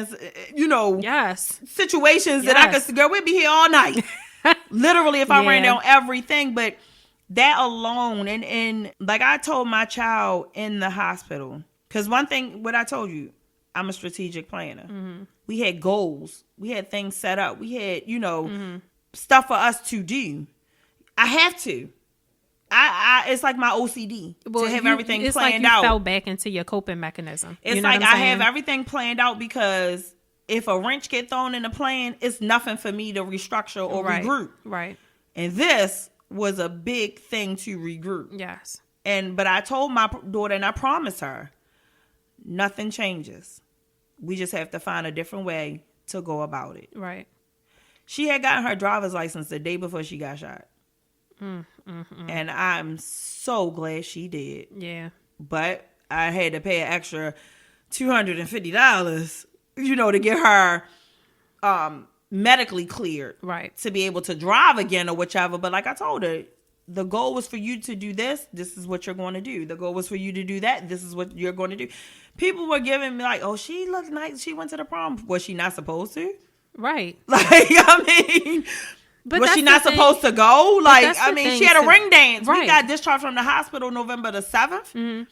S3: situations that I could, girl, we'd be here all night. Literally, if I ran down everything. But that alone, and like I told my child in the hospital, because one thing, what I told you, I'm a strategic planner. We had goals. We had things set up. We had, stuff for us to do. I have to. I it's like my OCD to have everything planned out. It's like you
S2: fell back into your coping mechanism.
S3: It's like I have everything planned out because if a wrench get thrown in the plan, it's nothing for me to restructure or regroup. Right. And this was a big thing to regroup. Yes. But I told my daughter, and I promised her, nothing changes. We just have to find a different way to go about it. Right. She had gotten her driver's license the day before she got shot. And I'm so glad she did. Yeah. But I had to pay an extra $250 to get her medically cleared.
S2: Right.
S3: To be able to drive again or whichever. But like I told her, the goal was for you to do this. This is what you're going to do. The goal was for you to do that. This is what you're going to do. People were giving me like, oh, she looked nice. She went to the prom. Was she not supposed to?
S2: Right.
S3: Like, I mean,
S2: but
S3: was she not supposed to go? Like, I mean, she had a ring dance.
S2: Right.
S3: We got discharged from the hospital November the 7th. Mm-hmm.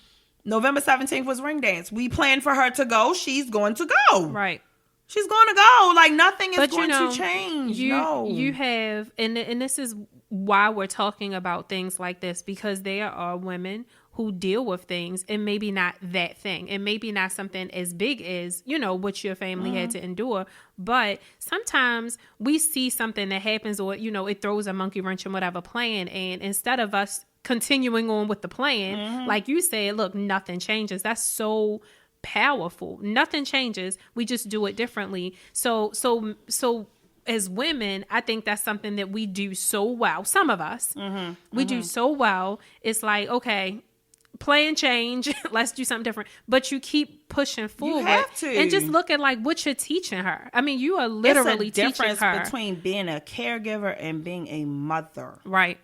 S3: November 17th was ring dance. We planned for her to go. She's going to go.
S2: Right.
S3: She's going to go. Like, nothing is going to change.
S2: You have, and this is why we're talking about things like this, because there are women who deal with things and maybe not that thing, and maybe not something as big as, what your family had to endure. But sometimes we see something that happens, or, it throws a monkey wrench in whatever plan. And instead of us continuing on with the plan, like you said, look, nothing changes. That's so powerful. Nothing changes. We just do it differently. So as women, I think that's something that we do so well. Some of us, we do so well. It's like, okay, plan change. Let's do something different. But you keep pushing forward.
S3: You have to.
S2: And just look at like what you're teaching her. I mean, you are literally teaching her.
S3: It's a difference between being a caregiver and being a mother.
S2: Right.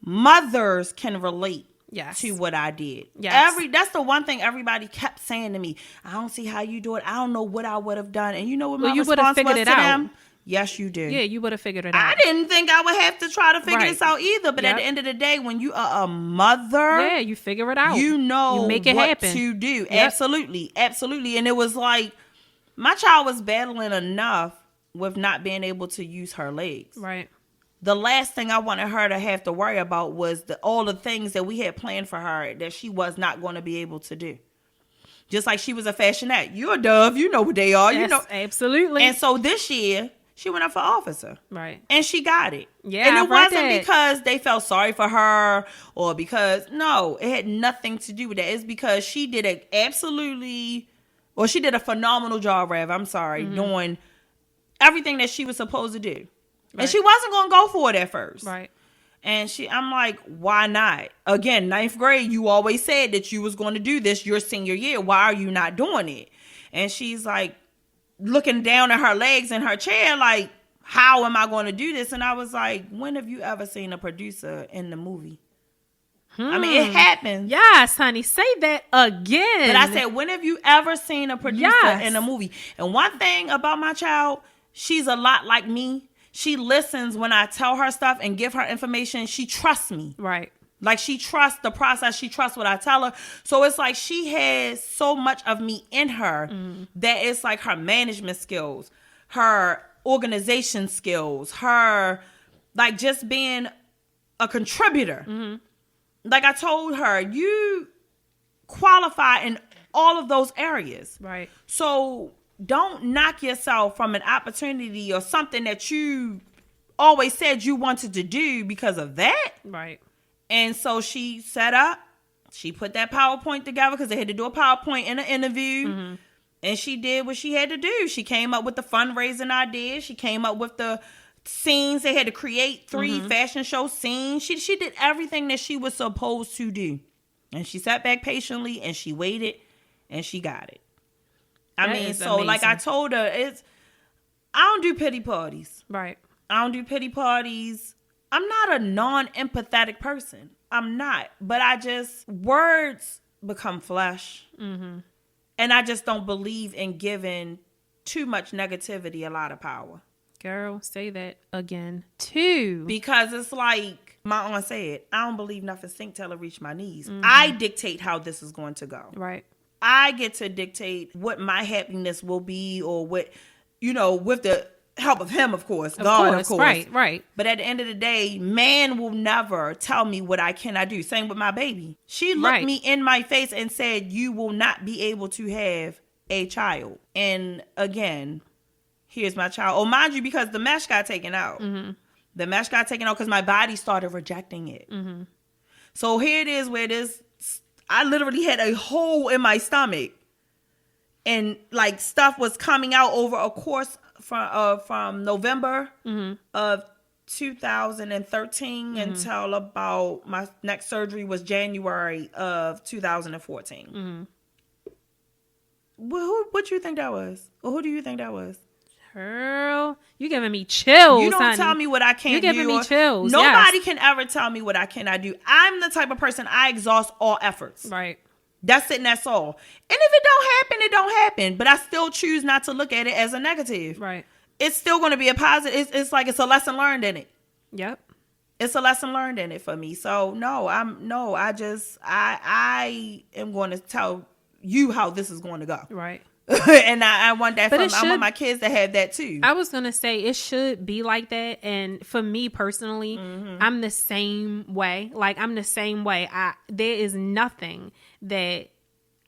S3: Mothers can relate.
S2: Yes.
S3: To what I did.
S2: Yes.
S3: That's the one thing everybody kept saying to me. I don't see how you do it. I don't know what I would have done. And you know what my response was to them? Yes, you do.
S2: Yeah, you would have figured it out.
S3: I didn't think I would have to try to figure this out either. But at the end of the day, when you are a mother,
S2: you figure it out.
S3: You know
S2: you make it
S3: what
S2: happen.
S3: to do. Yep. Absolutely. Absolutely. And it was like, my child was battling enough with not being able to use her legs.
S2: Right.
S3: The last thing I wanted her to have to worry about was all the things that we had planned for her that she was not going to be able to do. Just like she was a fashionette. You're a Dove. You know what they are.
S2: Yes,
S3: you know.
S2: Absolutely.
S3: And so this year, she went up for officer.
S2: Right.
S3: And she got it.
S2: Yeah,
S3: and it wasn't because they felt sorry for her or because, no, it had nothing to do with that. It's because she did she did a phenomenal job, doing everything that she was supposed to do. Right. And she wasn't going to go for it at first.
S2: Right.
S3: And I'm like, why not? Again, 9th grade, you always said that you was going to do this your senior year. Why are you not doing it? And she's like looking down at her legs in her chair like, how am I going to do this? And I was like, when have you ever seen a producer in the movie? I mean, it happens.
S2: Yes, honey. Say that again.
S3: But I said, when have you ever seen a producer in a movie? And one thing about my child, she's a lot like me. She listens when I tell her stuff and give her information. She trusts me.
S2: Right.
S3: Like, she trusts the process. She trusts what I tell her. So it's like she has so much of me in her that it's like her management skills, her organization skills, her like just being a contributor. Like I told her, you qualify in all of those areas.
S2: Right.
S3: So don't knock yourself from an opportunity or something that you always said you wanted to do because of that.
S2: Right.
S3: And so she set up, she put that PowerPoint together because they had to do a PowerPoint in an interview. And she did what she had to do. She came up with the fundraising idea. She came up with the scenes. They had to create 3 fashion show scenes. She did everything that she was supposed to do. And she sat back patiently and she waited and she got it. I mean, so amazing. Like I told her, I don't do pity parties.
S2: Right.
S3: I don't do pity parties. I'm not a non-empathetic person. I'm not. But words become flesh. And I just don't believe in giving too much negativity a lot of power.
S2: Girl, say that again, too.
S3: Because it's like my aunt said, I don't believe nothing stink till it reach my knees. I dictate how this is going to go.
S2: Right.
S3: I get to dictate what my happiness will be or what, with the help of him, of course. God, of course.
S2: Right.
S3: But at the end of the day, man will never tell me what I cannot do. Same with my baby. She looked me in my face and said, you will not be able to have a child. And again, here's my child. Oh, mind you, because the mesh got taken out. The mesh got taken out because my body started rejecting it. So here it is where I literally had a hole in my stomach. And like stuff was coming out over a course from November of 2013 until about my next surgery was January of 2014. What you think that was? Or who do you think that was?
S2: Girl, you giving me chills.
S3: You don't
S2: honey.
S3: tell me what I can't do.
S2: You're giving me chills.
S3: Nobody can ever tell me what I cannot do. I'm the type of person, I exhaust all efforts.
S2: Right.
S3: That's it and that's all. And if it don't happen, it don't happen. But I still choose not to look at it as a negative.
S2: Right.
S3: It's still going to be a positive. It's like it's a lesson learned in it.
S2: Yep.
S3: It's a lesson learned in it for me. So I am going to tell you how this is going to go.
S2: Right.
S3: And I want that
S2: I
S3: want my kids to have that too.
S2: I was going to say it should be like that. And for me personally, I'm the same way. Like, I'm the same way. There is nothing that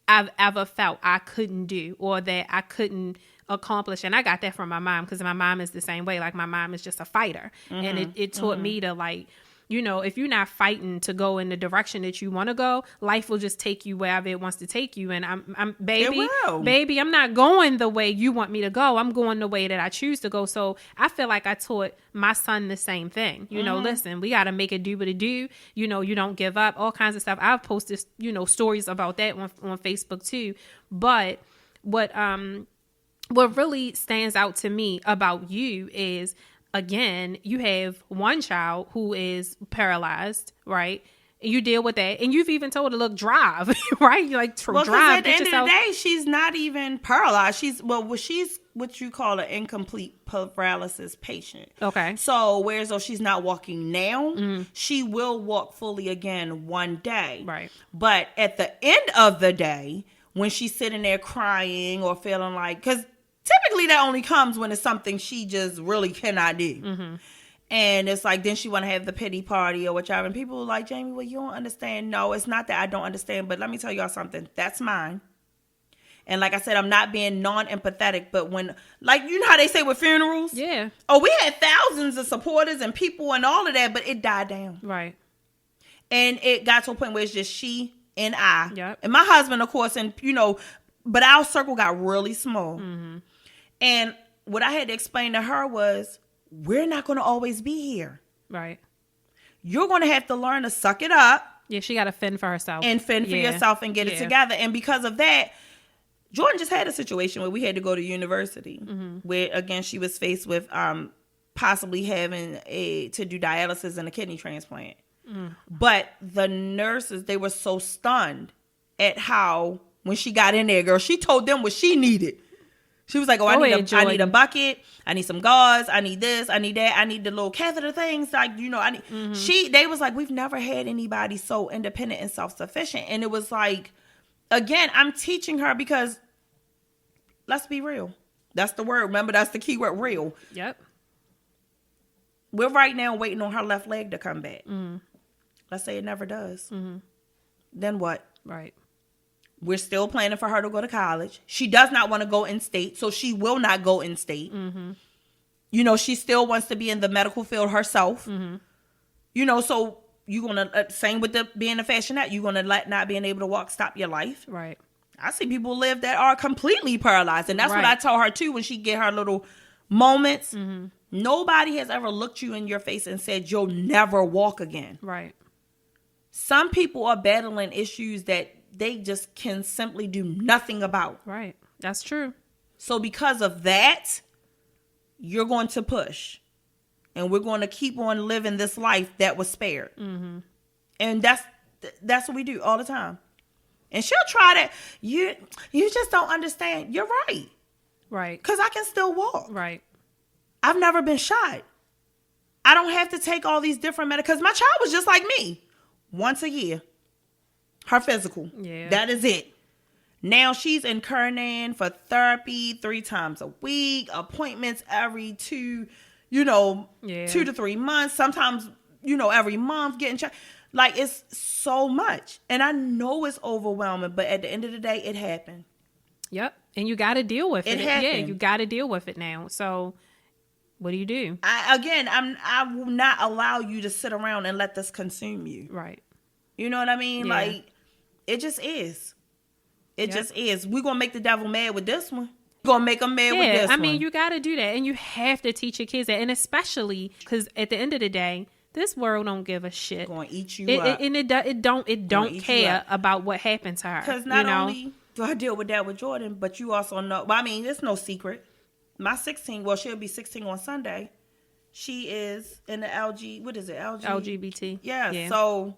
S2: I've ever felt I couldn't do or that I couldn't accomplish. And I got that from my mom, because my mom is the same way. Like, my mom is just a fighter. And it taught me to, like, you know, if you're not fighting to go in the direction that you want to go, life will just take you wherever it wants to take you. And I'm baby, I'm not going the way you want me to go. I'm going the way that I choose to go. So I feel like I taught my son the same thing. You know, listen, we got to make it do what it do. You know, you don't give up, all kinds of stuff. I've posted, you know, stories about that on Facebook too. But what really stands out to me about you is, again, you have one child who is paralyzed, right? You deal with that, and you've even told her, "Look, drive," right? You like drive.
S3: At the end of the day, she's not even paralyzed. She's what you call an incomplete paralysis patient.
S2: Okay.
S3: So whereas though she's not walking now, she will walk fully again one day.
S2: Right.
S3: But at the end of the day, when she's sitting there crying or feeling like, because typically that only comes when it's something she just really cannot do. And it's like, then she want to have the pity party or whatever. And people are like, Jamie, well, you don't understand. No, it's not that I don't understand. But let me tell y'all something. That's mine. And like I said, I'm not being non-empathetic. But when, like, you know how they say with funerals?
S2: Yeah.
S3: Oh, we had thousands of supporters and people and all of that, but it died down.
S2: Right.
S3: And it got to a point where it's just she and I.
S2: Yep.
S3: And my husband, of course, and, you know, but our circle got really small. And what I had to explain to her was, we're not going to always be here.
S2: Right.
S3: You're going to have to learn to suck it up.
S2: Yeah, she got to fend for herself.
S3: And fend for yourself and get it together. And because of that, Jordan just had a situation where we had to go to university. Where, again, she was faced with possibly having to do dialysis and a kidney transplant. But the nurses, they were so stunned at how, when she got in there, girl, she told them what she needed. She was like, I need a bucket. I need some gauze. I need this. I need that. I need the little catheter things. Like, you know, I need, they was like, we've never had anybody so independent and self-sufficient. And it was like, again, I'm teaching her because, let's be real. That's the word. Remember, that's the key word, real.
S2: Yep.
S3: We're right now waiting on her left leg to come back. Let's say it never does. Then what?
S2: Right.
S3: We're still planning for her to go to college. She does not want to go in state, so she will not go in state. You know, she still wants to be in the medical field herself. You know, so you're going to, same with being a fashionette, you're going to let not being able to walk stop your life.
S2: Right.
S3: I see people live that are completely paralyzed. And that's what I tell her too when she get her little moments. Nobody has ever looked you in your face and said, you'll never walk again.
S2: Right.
S3: Some people are battling issues that they just can simply do nothing about.
S2: Right. That's true.
S3: So because of that, you're going to push. And we're going to keep on living this life that was spared. And that's what we do all the time. And she'll try that. You just don't understand. You're right.
S2: Right.
S3: Because I can still walk.
S2: Right.
S3: I've never been shot. I don't have to take all these different because my child was just like me. Once a year. Her physical.
S2: Yeah.
S3: That is it. Now she's in Kernan for therapy 3 times a week, appointments every 2 to 3 months, sometimes, every month getting checked. Like, it's so much. And I know it's overwhelming, but at the end of the day, it happened.
S2: Yep. And you got to deal with it.
S3: Happened.
S2: Yeah, you got to deal with it now. So what do you do?
S3: I will not allow you to sit around and let this consume you.
S2: Right.
S3: You know what I mean?
S2: Yeah.
S3: Like, it just is. It just is. We're going to make the devil mad with this one. We're going to make him mad with this one.
S2: I mean, you got to do that. And you have to teach your kids that. And especially because at the end of the day, this world don't give a shit.
S3: Going to eat you up.
S2: And it don't care about what happened to her.
S3: Because not only So I deal with that with Jordan, but you also know, well, I mean, it's no secret. My 16, well, she'll be 16 on Sunday. She is in the what is it?
S2: LGBT.
S3: Yeah. So,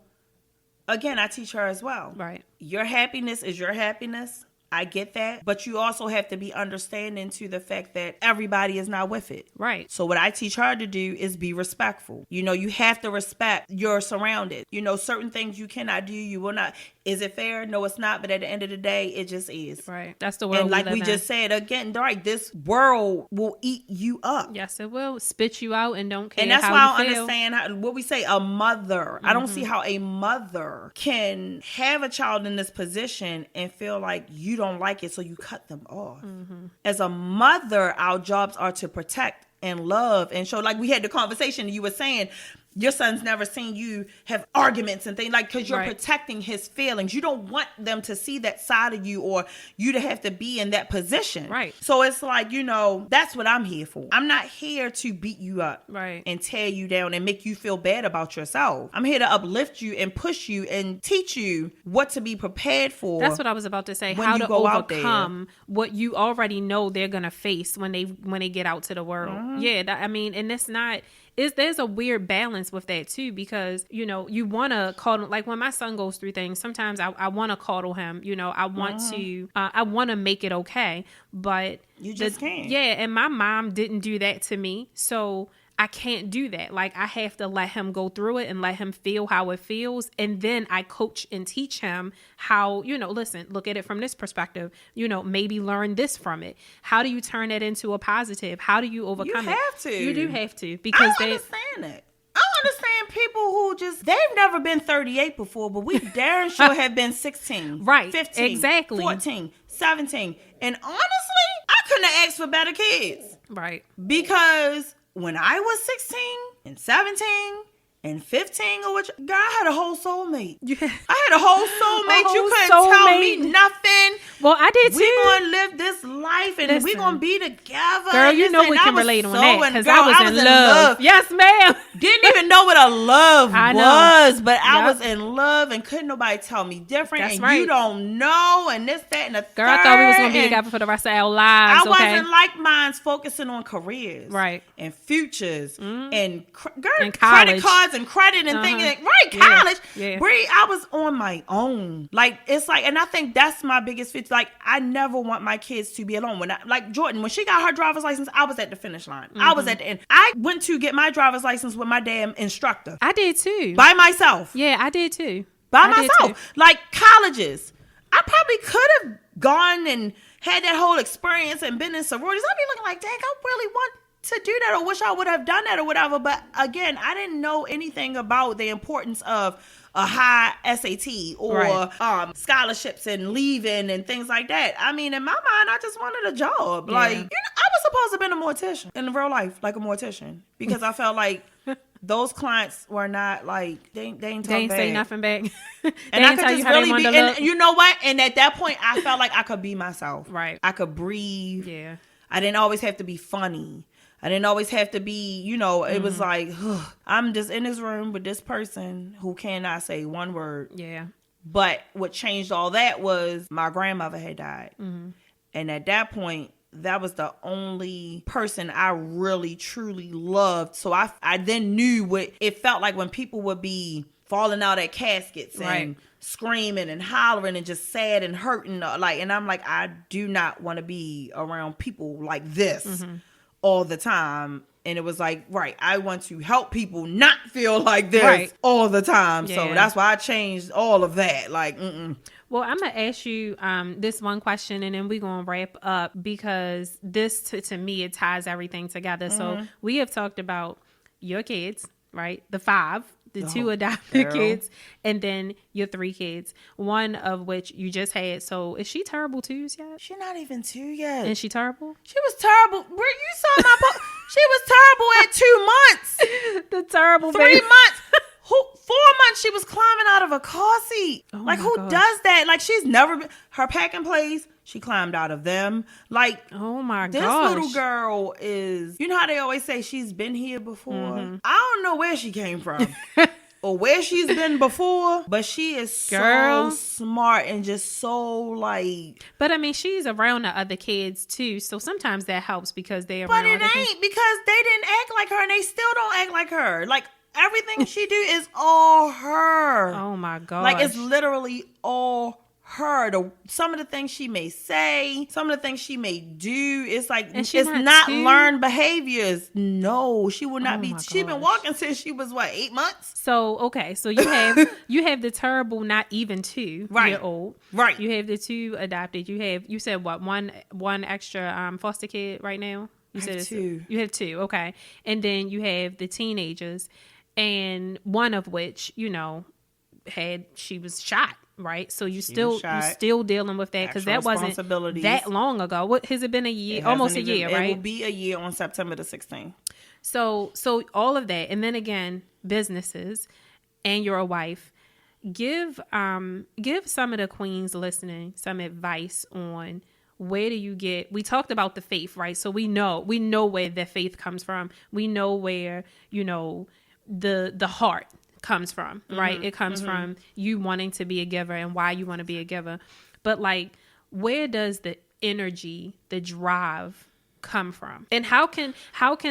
S3: again, I teach her as well.
S2: Right.
S3: Your happiness is your happiness. I get that. But you also have to be understanding to the fact that everybody is not with it.
S2: Right.
S3: So what I teach her to do is be respectful. You know, you have to respect your surroundings. You know, certain things you cannot do, you will not. Is it fair? No, it's not. But at the end of the day, it just is.
S2: Right. That's the world.
S3: And like we just said again, right? This world will eat you up.
S2: Yes, it will spit you out and don't care.
S3: And that's
S2: how
S3: why I
S2: you
S3: don't
S2: feel.
S3: understand what we say. A mother. I don't see how a mother can have a child in this position and feel like you don't like it, so you cut them off. As a mother, our jobs are to protect and love and show. Like we had the conversation, you were saying your son's never seen you have arguments and things, like, because you're protecting his feelings. You don't want them to see that side of you or you to have to be in that position.
S2: Right.
S3: So it's like, you know, that's what I'm here for. I'm not here to beat you up and tear you down and make you feel bad about yourself. I'm here to uplift you and push you and teach you what to be prepared for.
S2: That's what I was about to say.
S3: When
S2: How
S3: you
S2: to
S3: go out
S2: overcome what you already know they're gonna face when they get out to the world. Yeah, I mean, and it's not. There's a weird balance with that too, because, you know, you want to cuddle. Like when my son goes through things, sometimes I want to cuddle him. You know, I want to make it okay, but
S3: you just can't.
S2: Yeah, and my mom didn't do that to me, so I can't do that. Like, I have to let him go through it and let him feel how it feels. And then I coach and teach him how, you know, listen, look at it from this perspective, you know, maybe learn this from it. How do you turn that into a positive? How do you overcome it?
S3: You have to.
S2: You do have to, because
S3: I don't understand it. I don't understand people who they've never been 38 before, but we darn sure have been 16.
S2: Right.
S3: 15.
S2: Exactly.
S3: 14, 17. And honestly, I couldn't have asked for better kids.
S2: Right.
S3: Because when I was 16 and 17 and 15 or which, girl, I had a whole soulmate.
S2: Yeah.
S3: I had a whole soulmate. You couldn't tell me nothing.
S2: Well, I did too.
S3: We gonna live this life and we gonna be together.
S2: Girl, you know we can relate on that, because I was in love. Yes, ma'am.
S3: Didn't even know what a love was, but I
S2: Yep.
S3: was in love and couldn't nobody tell me different.
S2: That's
S3: and
S2: right.
S3: you don't know, and this, that, and the
S2: Girl,
S3: third.
S2: I thought we was gonna be together for the rest of our lives.
S3: I wasn't like mine's focusing on careers,
S2: Right,
S3: and futures, and girl,
S2: and
S3: credit cards and credit and things. Right, college.
S2: Yeah.
S3: Bree, I was on my own. Like, it's like, and I think that's my biggest feature. Like, I never want my kids to be alone. Like Jordan, when she got her driver's license, I was at the finish line. I was at the end. I went to get my driver's license with my damn instructor.
S2: I did too.
S3: By myself.
S2: Yeah, I did too.
S3: By myself. Like colleges. I probably could have gone and had that whole experience and been in sororities. I'd be looking like, dang, I really want to do that, or wish I would have done that or whatever. But again, I didn't know anything about the importance of a high SAT or scholarships and leaving and things like that. I mean, in my mind, I just wanted a job. Like, you know, I was supposed to have been a mortician in real life, like a mortician, because I felt like those clients were not like, they ain't
S2: say nothing back.
S3: And I could just really be, and you know what? And at that point, I felt like I could be myself.
S2: Right.
S3: I could breathe.
S2: Yeah.
S3: I didn't always have to be funny. I didn't always have to be, you know, it was like, I'm just in this room with this person who cannot say one word.
S2: Yeah.
S3: But what changed all that was my grandmother had died. And at that point, that was the only person I really, truly loved. So I then knew what it felt like when people would be falling out at caskets and screaming and hollering and just sad and hurting. Like, and I'm like, I do not want to be around people like this all the time. And it was like, I want to help people not feel like this all the time. Yeah. So that's why I changed all of that. Like,
S2: Well, I'm going to ask you this one question, and then we're going to wrap up, because this, to me, it ties everything together. So we have talked about your kids, right? The 5, the 2 adopted kids, and then your 3 kids, one of which you just had. So is she terrible 2s yet?
S3: She's not even 2 yet.
S2: Is she terrible?
S3: She was terrible. Where you saw my post? She was terrible at 2 months.
S2: The terrible
S3: 3
S2: baby.
S3: months. 4 months she was climbing out of a car seat. Like, who does that? Like, she's never been, her pack and plays, she climbed out of them. Like,
S2: oh my
S3: this
S2: gosh.
S3: little girl is, you know how they always say she's been here before? I don't know where she came from or where she's been before, but she is so smart and just so like.
S2: But I mean, she's around the other kids too, so sometimes that helps because they are.
S3: But it ain't because they didn't act like her, and they still don't act like her. Like everything she do is all her.
S2: Oh my god!
S3: Like it's literally all her. Some of the things she may say, some of the things she may do, it's like it's not learned behaviors. No, she will not be. She's been walking since she was 8 months.
S2: So okay, so you have the terrible not even 2-year-old.
S3: Right.
S2: You have the 2 adopted. You said what, one extra foster kid right now? You said
S3: 2.
S2: You have 2. Okay, and then you have the teenagers, and one of which she was shot. Right, so you're still dealing with that because that wasn't that long ago. What has it been? A year, almost a year, right?
S3: It will be a year on September the 16th.
S2: So all of that, and then again, businesses, and you're a wife. Give some of the queens listening some advice on where do you get. We talked about the faith, right? So we know where the faith comes from. We know where the heart comes from, right? It comes from you wanting to be a giver and why you want to be a giver. But like, where does the energy, the drive come from? And how can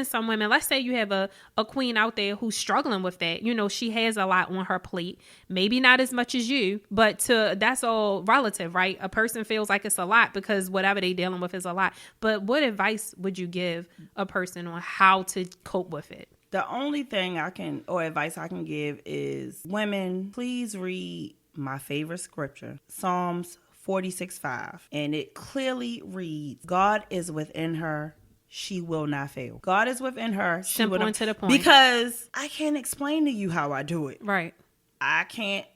S2: some women, let's say you have a queen out there who's struggling with that, she has a lot on her plate, maybe not as much as you, but that's all relative, right? A person feels like it's a lot because whatever they dealing with is a lot. But what advice would you give a person on how to cope with it?
S3: The only thing advice I can give is, women, please read my favorite scripture, Psalms 46:5. And it clearly reads, God is within her, she will not fail. God is within her.
S2: Simple and to the point.
S3: Because I can't explain to you how I do it.
S2: Right.
S3: I can't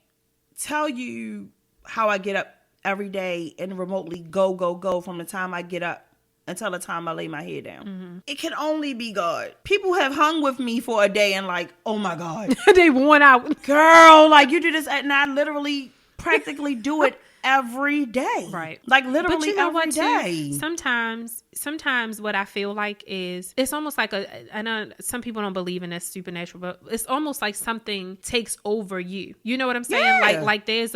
S3: tell you how I get up every day and remotely go from the time I get up until the time I lay my head down. It can only be God. People have hung with me for a day and like, oh my God.
S2: They worn out.
S3: Girl, like you do this, and I literally practically do it every day.
S2: Right.
S3: Like literally every day.
S2: Sometimes what I feel like is it's almost like I know some people don't believe in this supernatural, but it's almost like something takes over you. You know what I'm saying?
S3: Yeah.
S2: Like there's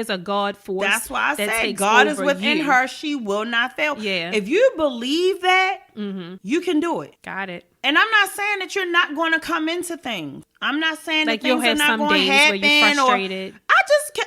S2: a God force.
S3: That's why I say
S2: takes
S3: God is
S2: over
S3: within
S2: you.
S3: her. She will not fail.
S2: Yeah.
S3: If you believe that, you can do it.
S2: Got it.
S3: And I'm not saying that you're not going to come into things. I'm not saying
S2: Like
S3: that things are not going to happen.
S2: Where you're frustrated.
S3: I just got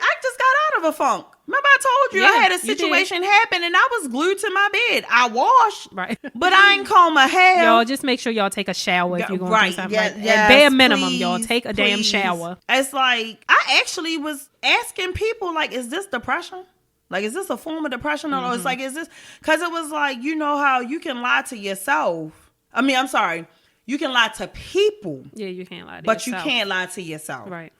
S3: out of a funk. Remember I told you I had a situation happen and I was glued to my bed. I washed,
S2: right?
S3: But I ain't comb my hair.
S2: Y'all just make sure y'all take a shower if you're going through something.
S3: Yes,
S2: bare minimum,
S3: please,
S2: y'all take a damn shower.
S3: It's like I actually was asking people, like, is this depression? Like, is this a form of depression? Or it's like, is this because it was like, you know how you can lie to yourself. I mean, I'm sorry. You can lie to people.
S2: Yeah, you can't lie to
S3: but
S2: yourself.
S3: You can't lie to yourself.
S2: Right.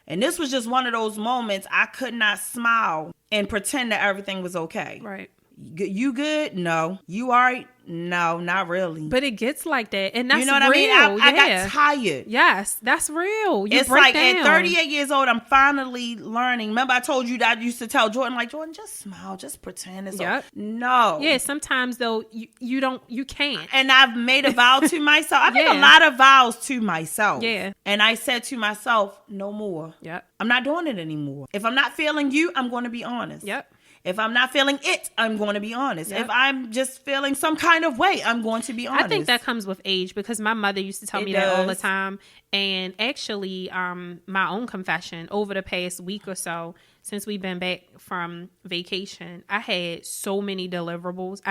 S3: And this was just one of those moments I could not smile and pretend that everything was okay.
S2: Right.
S3: You good? No. You all right? No, not really.
S2: But it gets like that. And that's real.
S3: You know what I mean? I got tired.
S2: Yes, that's real.
S3: It's like down. At 38 years old, I'm finally learning. Remember I told you that I used to tell Jordan, like, Jordan, just smile. Just pretend it's okay. No.
S2: Yeah, sometimes, though, you can't.
S3: And I've made a vow to myself. I make a lot of vows to myself.
S2: Yeah.
S3: And I said to myself, no more.
S2: Yep.
S3: I'm not doing it anymore. If I'm not feeling you, I'm going to be honest.
S2: Yep.
S3: If I'm not feeling it, I'm going to be honest. Yep. If I'm just feeling some kind of way, I'm going to be honest.
S2: I think that comes with age because my mother used to tell me that all the time. And actually, my own confession, over the past week or so, since we've been back from vacation, I had so many deliverables.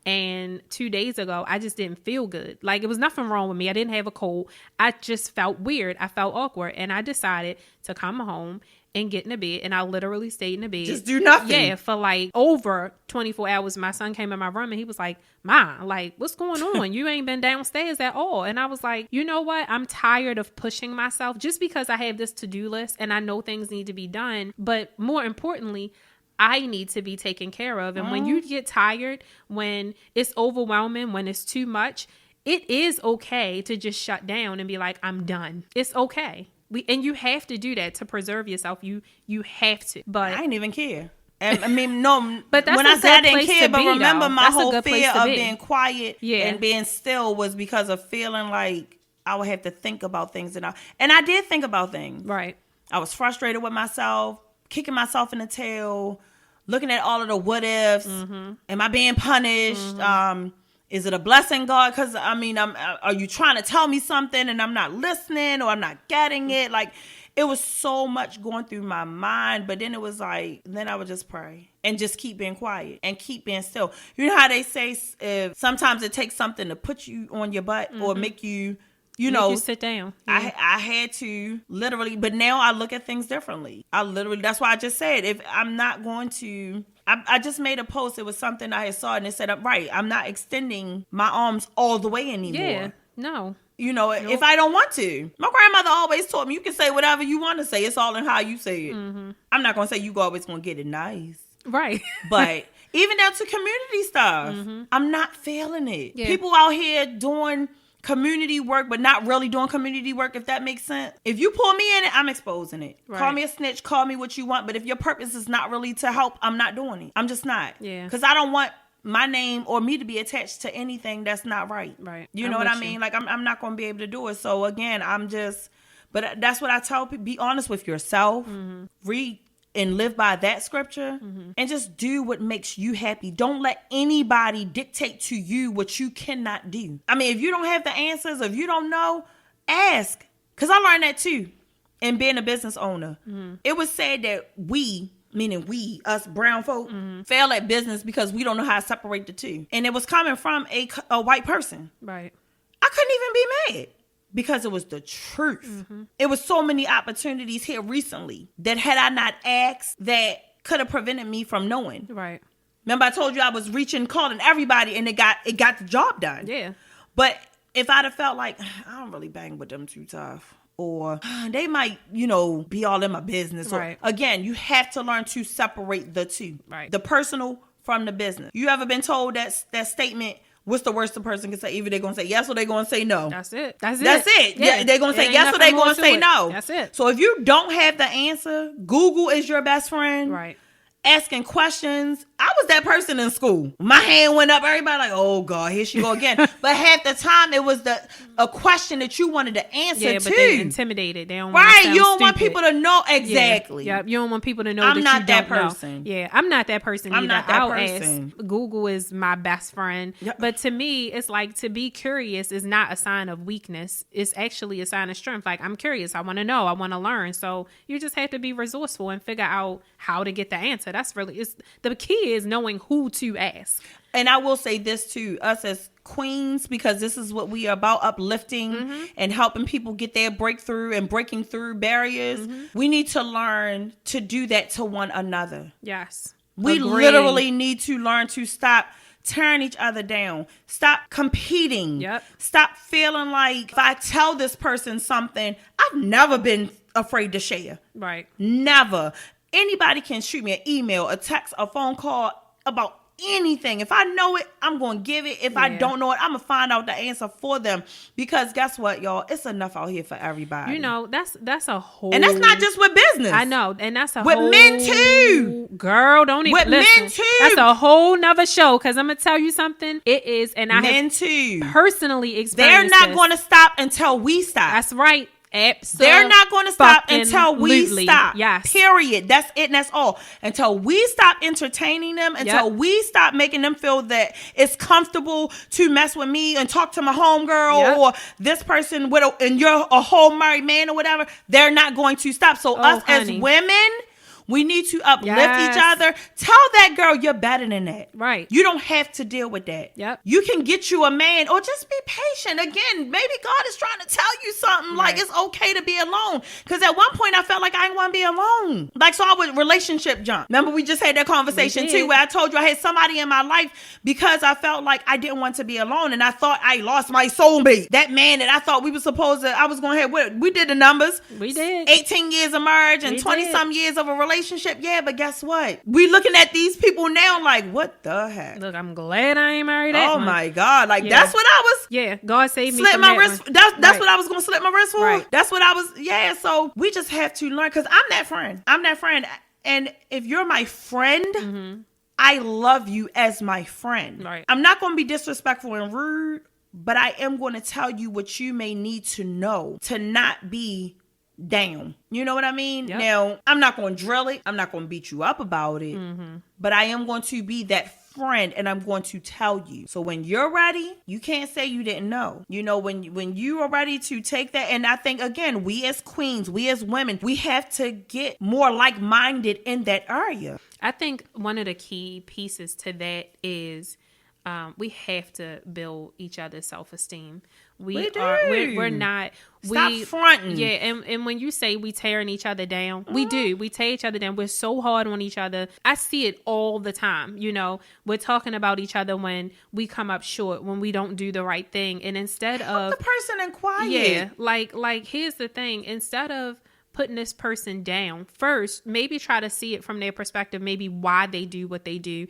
S2: And 2 days ago, I just didn't feel good. Like, it was nothing wrong with me. I didn't have a cold. I just felt weird. I felt awkward. And I decided to come home and get in the bed. And I literally stayed in the bed.
S3: Just do nothing.
S2: Yeah, for like over 24 hours. My son came in my room and he was like, Ma, like, what's going on? You ain't been downstairs at all. And I was like, you know what? I'm tired of pushing myself just because I have this to-do list and I know things need to be done. But more importantly, I need to be taken care of. And when you get tired, when it's overwhelming, when it's too much, it is okay to just shut down and be like, I'm done. It's okay. And you have to do that to preserve yourself. You have to. But
S3: I didn't even care. And I mean, no,
S2: but that's
S3: when I said I didn't care, but remember
S2: though.
S3: my
S2: That's
S3: whole fear of being quiet
S2: and
S3: being still was because of feeling like I would have to think about things. And I did think about things.
S2: Right.
S3: I was frustrated with myself, kicking myself in the tail, looking at all of the what ifs. Am I being punished? Is it a blessing, God? Because, I mean, are you trying to tell me something and I'm not listening or I'm not getting it? Like, it was so much going through my mind. But then it was like, then I would just pray and just keep being quiet and keep being still. You know how they say sometimes it takes something to put you on your butt or make you,
S2: you sit down.
S3: Yeah. I had to literally, but now I look at things differently. That's why I just said, if I'm not going to, I just made a post. It was something I had saw and it said, right, I'm not extending my arms all the way anymore.
S2: Yeah, no.
S3: If I don't want to. My grandmother always taught me, you can say whatever you want to say. It's all in how you say it. I'm not going to say you always going to get it nice.
S2: Right.
S3: But even down to community stuff, I'm not feeling it.
S2: Yeah.
S3: People out here doing community work, but not really doing community work, if that makes sense. If you pull me in it, I'm exposing it. Right. Call me a snitch, call me what you want. But if your purpose is not really to help, I'm not doing it. I'm just not.
S2: Yeah.
S3: Because I don't want my name or me to be attached to anything that's not right.
S2: Right.
S3: You know what I mean? Like, I'm not going to be able to do it. So again, but that's what I tell people. Be honest with yourself. Read and live by that scripture and just do what makes you happy. Don't let anybody dictate to you what you cannot do. I mean, if you don't have the answers, if you don't know, ask. Because I learned that too in being a business owner. It was said that meaning we, us brown folk, fail at business because we don't know how to separate the two. And it was coming from a white person.
S2: Right.
S3: I couldn't even be mad. Because it was the truth. It was so many opportunities here recently that had I not asked, that could have prevented me from knowing.
S2: Right.
S3: Remember I told you I was calling everybody and it got the job done.
S2: Yeah.
S3: But if I'd have felt like, I don't really bang with them too tough, or they might, be all in my business.
S2: Right.
S3: Or, again, you have to learn to separate the two.
S2: Right.
S3: The personal from the business. You ever been told that statement, what's the worst a person can say? Either they're going to say yes or they're going to say no.
S2: That's it.
S3: Yeah, they're going to say yes or they're going to say no.
S2: That's it.
S3: So if you don't have the answer, Google is your best friend.
S2: Right.
S3: Asking questions. I was that person in school. My hand went up. Everybody like, oh God, here she go again. But half the time it was a question that you wanted to answer
S2: but
S3: to.
S2: they intimidated. They don't
S3: right.
S2: Want
S3: you don't want people to know exactly.
S2: Yeah. You don't want people to know
S3: I'm
S2: that
S3: not
S2: you
S3: that
S2: don't
S3: person.
S2: Know. Yeah, I'm not that person either.
S3: I'm not that
S2: I'll
S3: person.
S2: ask. Google is my best friend. Yep. But to me, it's like, to be curious is not a sign of weakness. It's actually a sign of strength. Like, I'm curious. I want to know. I want to learn. So you just have to be resourceful and figure out how to get the answer. That's really, the key is knowing who to ask.
S3: And I will say this too, us as queens, because this is what we are about, uplifting and helping people get their breakthrough and breaking through barriers. We need to learn to do that to one another.
S2: Yes.
S3: We literally need to learn to stop tearing each other down. Stop competing.
S2: Yep.
S3: Stop feeling like if I tell this person something, I've never been afraid to share.
S2: Right.
S3: Never. Anybody can shoot me an email, a text, a phone call about anything. If I know it, I'm going to give it. If I don't know it, I'm going to find out the answer for them. Because guess what, y'all? It's enough out here for everybody.
S2: That's a whole...
S3: And that's not just with business.
S2: I know. And that's a
S3: with
S2: whole...
S3: With men too.
S2: Girl, don't even...
S3: With
S2: listen.
S3: men too.
S2: That's a whole nother show. Because I'm going to tell you something. It is... And I
S3: men
S2: have
S3: too.
S2: personally experienced
S3: They're not going to stop until we stop.
S2: That's right. Absolutely.
S3: They're not going to stop until we stop.
S2: Yes.
S3: Period. That's it and that's all. Until we stop entertaining them, until we stop making them feel that it's comfortable to mess with me and talk to my homegirl or this person and you're a whole married man or whatever, they're not going to stop. So us as women, we need to uplift each other. Tell that girl you're better than that.
S2: Right.
S3: You don't have to deal with that.
S2: Yep.
S3: You can get you a man or just be patient. Again, maybe God is trying to tell you something like it's okay to be alone. Because at one point I felt like I didn't want to be alone. Like, so I would relationship jump. Remember we just had that conversation too where I told you I had somebody in my life because I felt like I didn't want to be alone. And I thought I lost my soulmate. That man that I thought we were supposed to, I was going to have, we did the numbers.
S2: We did.
S3: 18 years of marriage and 20 some years of a relationship. Yeah, but guess what? We looking at these people now like, what the heck?
S2: Look, I'm glad I ain't married.
S3: Oh my God. Like, that's what I was.
S2: Yeah, God saved me.
S3: Slit my wrist. That's what I was going to slit my wrist for.
S2: Right.
S3: That's what I was. Yeah. So we just have to learn because I'm that friend. And if you're my friend, I love you as my friend.
S2: Right.
S3: I'm not going to be disrespectful and rude, but I am going to tell you what you may need to know to not be down. You know what I mean?
S2: Yep.
S3: Now, I'm not going to drill it. I'm not going to beat you up about it. But I am going to be that friend, and I'm going to tell you. So when you're ready, you can't say you didn't know. You know, when you are ready to take that, and I think, again, we as queens, we as women, we have to get more like-minded in that area.
S2: I think one of the key pieces to that is we have to build each other's self-esteem. We're not.
S3: Stop fronting.
S2: Yeah, and when you say we tearing each other down, we do. We tear each other down. We're so hard on each other. I see it all the time. You know, we're talking about each other when we come up short, when we don't do the right thing, and instead of
S3: the person in quiet.
S2: Yeah, like here's the thing. Instead of putting this person down, first, maybe try to see it from their perspective, maybe why they do what they do,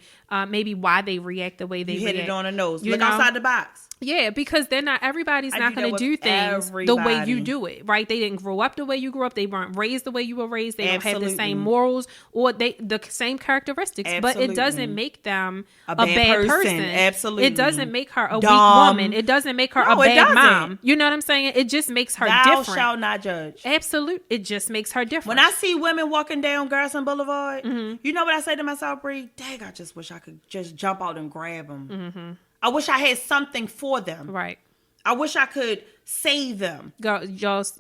S2: maybe why they react the way they react.
S3: You hit it on the nose. Look outside the box.
S2: Yeah, because everybody's not going to do things the way you do it, right? They didn't grow up the way you grew up. They weren't raised the way you were raised. They don't have the same morals or the same characteristics.
S3: Absolutely.
S2: But it doesn't make them a bad person.
S3: Absolutely.
S2: It doesn't make her a
S3: dumb,
S2: weak woman. It doesn't make her a bad mom. You know what I'm saying? It just makes her different.
S3: Thou shalt not judge.
S2: Absolutely. It just makes her different.
S3: When I see women walking down Garrison Boulevard, you know what I say to myself, Bree? Dang, I just wish I could just jump out and grab them. I wish I had something for them.
S2: Right.
S3: I wish I could save them.
S2: Y'all,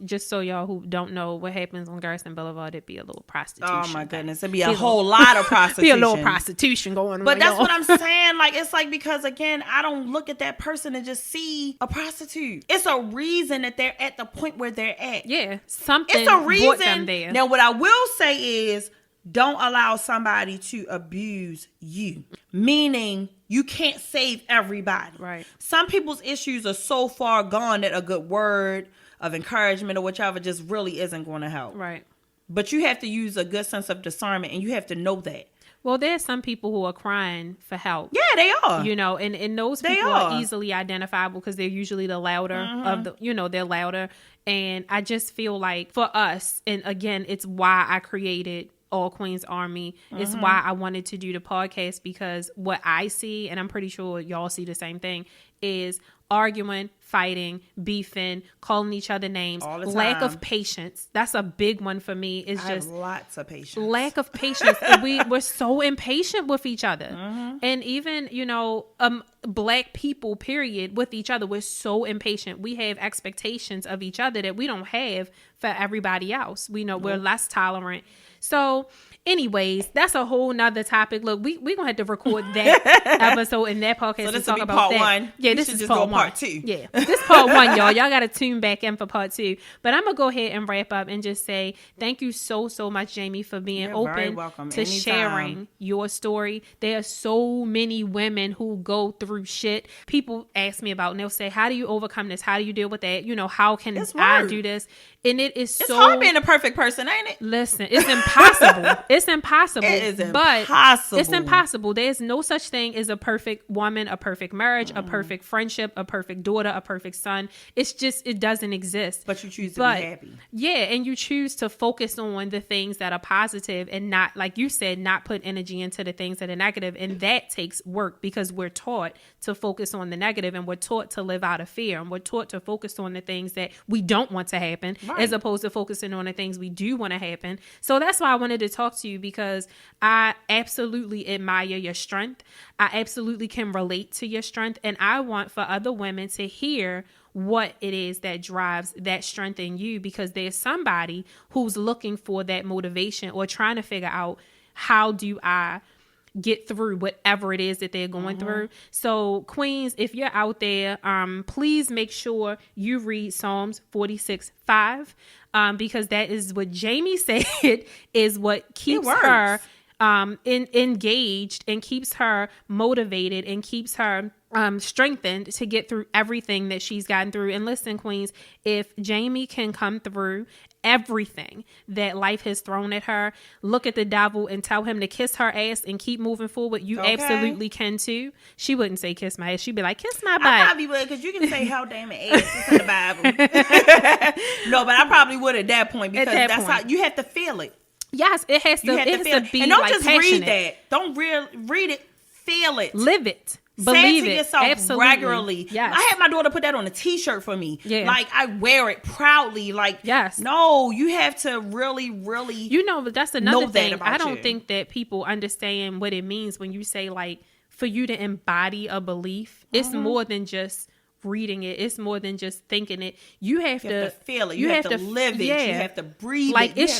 S2: just so y'all who don't know what happens on Garrison Boulevard, it'd be a little prostitution.
S3: Oh my goodness, it'd be a whole lot of prostitution.
S2: Be a little prostitution going on.
S3: But that's what I'm saying. Like, it's like, because again, I don't look at that person and just see a prostitute. It's a reason that they're at the point where they're at.
S2: Yeah, something.
S3: It's a reason.
S2: Brought them there.
S3: Now, what I will say is, don't allow somebody to abuse you. Meaning, you can't save everybody.
S2: Right.
S3: Some people's issues are so far gone that a good word of encouragement or whichever just really isn't going to help.
S2: Right.
S3: But you have to use a good sense of discernment, and you have to know that.
S2: Well, there's some people who are crying for help.
S3: Yeah, they are.
S2: You know, and those people are easily identifiable because they're usually the louder of the, they're louder. And I just feel like for us, and again, it's why I created All Queens Army. It's why I wanted to do the podcast, because what I see, and I'm pretty sure y'all see the same thing, is arguing, fighting, beefing, calling each other names,
S3: all the time.
S2: Lack of patience. That's a big one for me. It's
S3: I
S2: just
S3: have lots of patience.
S2: Lack of patience. We're so impatient with each other. And even, Black people, period, with each other, we're so impatient. We have expectations of each other that we don't have for everybody else. We know we're less tolerant. So anyways, that's a whole nother topic. Look, we're going to have to record that episode in that podcast.
S3: So this
S2: to talk
S3: will be
S2: about
S3: part
S2: that.
S3: one.
S2: Yeah,
S3: we
S2: this is part one.
S3: Part two.
S2: Yeah, this part one, y'all. Y'all got to tune back in for part two. But I'm going to go ahead and wrap up and just say thank you so much, Jamie, for being open to sharing your story. There are so many women who go through shit. People ask me about, and they'll say, how do you overcome this? How do you deal with that? How can I do this? And it's
S3: hard being a perfect person, ain't it?
S2: Listen, it's impossible. It's impossible.
S3: It is impossible.
S2: But it's impossible. There's no such thing as a perfect woman, a perfect marriage, a perfect friendship, a perfect daughter, a perfect son. It's just, it doesn't exist.
S3: But you choose to be happy.
S2: Yeah, and you choose to focus on the things that are positive and not, like you said, not put energy into the things that are negative. And that takes work, because we're taught to focus on the negative, and we're taught to live out of fear, and we're taught to focus on the things that we don't want to happen, as opposed to focusing on the things we do want to happen. So that's why I wanted to talk to you, because I absolutely admire your strength. I absolutely can relate to your strength. And I want for other women to hear what it is that drives that strength in you, because there's somebody who's looking for that motivation or trying to figure out, how do I get through whatever it is that they're going through. So queens, if you're out there, please make sure you read Psalms 46:5, because that is what Jamie said is what keeps her engaged and keeps her motivated and keeps her strengthened to get through everything that she's gotten through. And listen, queens, if Jamie can come through everything that life has thrown at her, look at the devil and tell him to kiss her ass and keep moving forward, you absolutely can too. She wouldn't say kiss my ass. She'd be like, kiss my butt.
S3: I probably would, because you can say hell damn it ass. It's in the Bible. No, but I probably would at that point, because that's how you have to feel it.
S2: Yes, it has to. It has to be,
S3: and don't
S2: like,
S3: just
S2: passionate.
S3: read that. Don't read it. Feel it.
S2: Live it. Believe
S3: say it to
S2: it.
S3: yourself
S2: Absolutely.
S3: regularly.
S2: Yes.
S3: I had my daughter put that on a t-shirt for me.
S2: Yeah.
S3: Like, I wear it proudly. Like,
S2: yes.
S3: No, you have to really, really
S2: You know, but that's another
S3: know
S2: thing.
S3: that about
S2: I don't
S3: you.
S2: think that people understand what it means when you say, like, for you to embody a belief. It's more than just reading it. It's more than just thinking it. You have
S3: to feel it. You have to live it.
S2: Yeah.
S3: You have to breathe
S2: like
S3: it.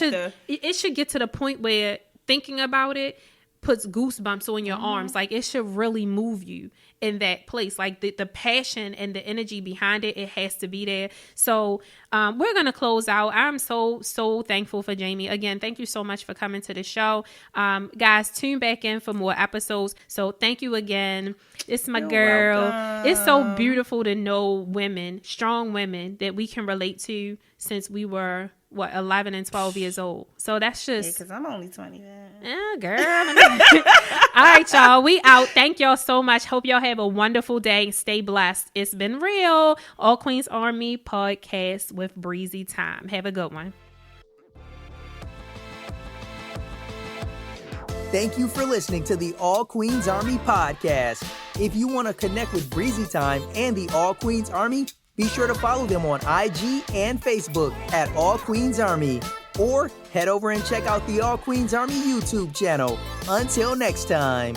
S2: It should get to the point where thinking about it puts goosebumps on your arms. Like, it should really move you in that place. Like, the passion and the energy behind it, it has to be there. So we're gonna close out. I'm so thankful for Jamie. Again, thank you so much for coming to the show. Guys, tune back in for more episodes. So thank you again. It's my girl.
S3: Welcome.
S2: It's so beautiful to know women, strong women that we can relate to since we were 11 and 12 years old. So that's just
S3: because I'm only 20.
S2: girl. All right, y'all, we out. Thank y'all so much. Hope y'all have a wonderful day. Stay blessed. It's been real. All Queens Army podcast with Breizy Time. Have a good one.
S1: Thank you for listening to the All Queens Army podcast. If you want to connect with Breizy Time and the All Queens Army, be sure to follow them on IG and Facebook at All Queens Army. Or head over and check out the All Queens Army YouTube channel. Until next time.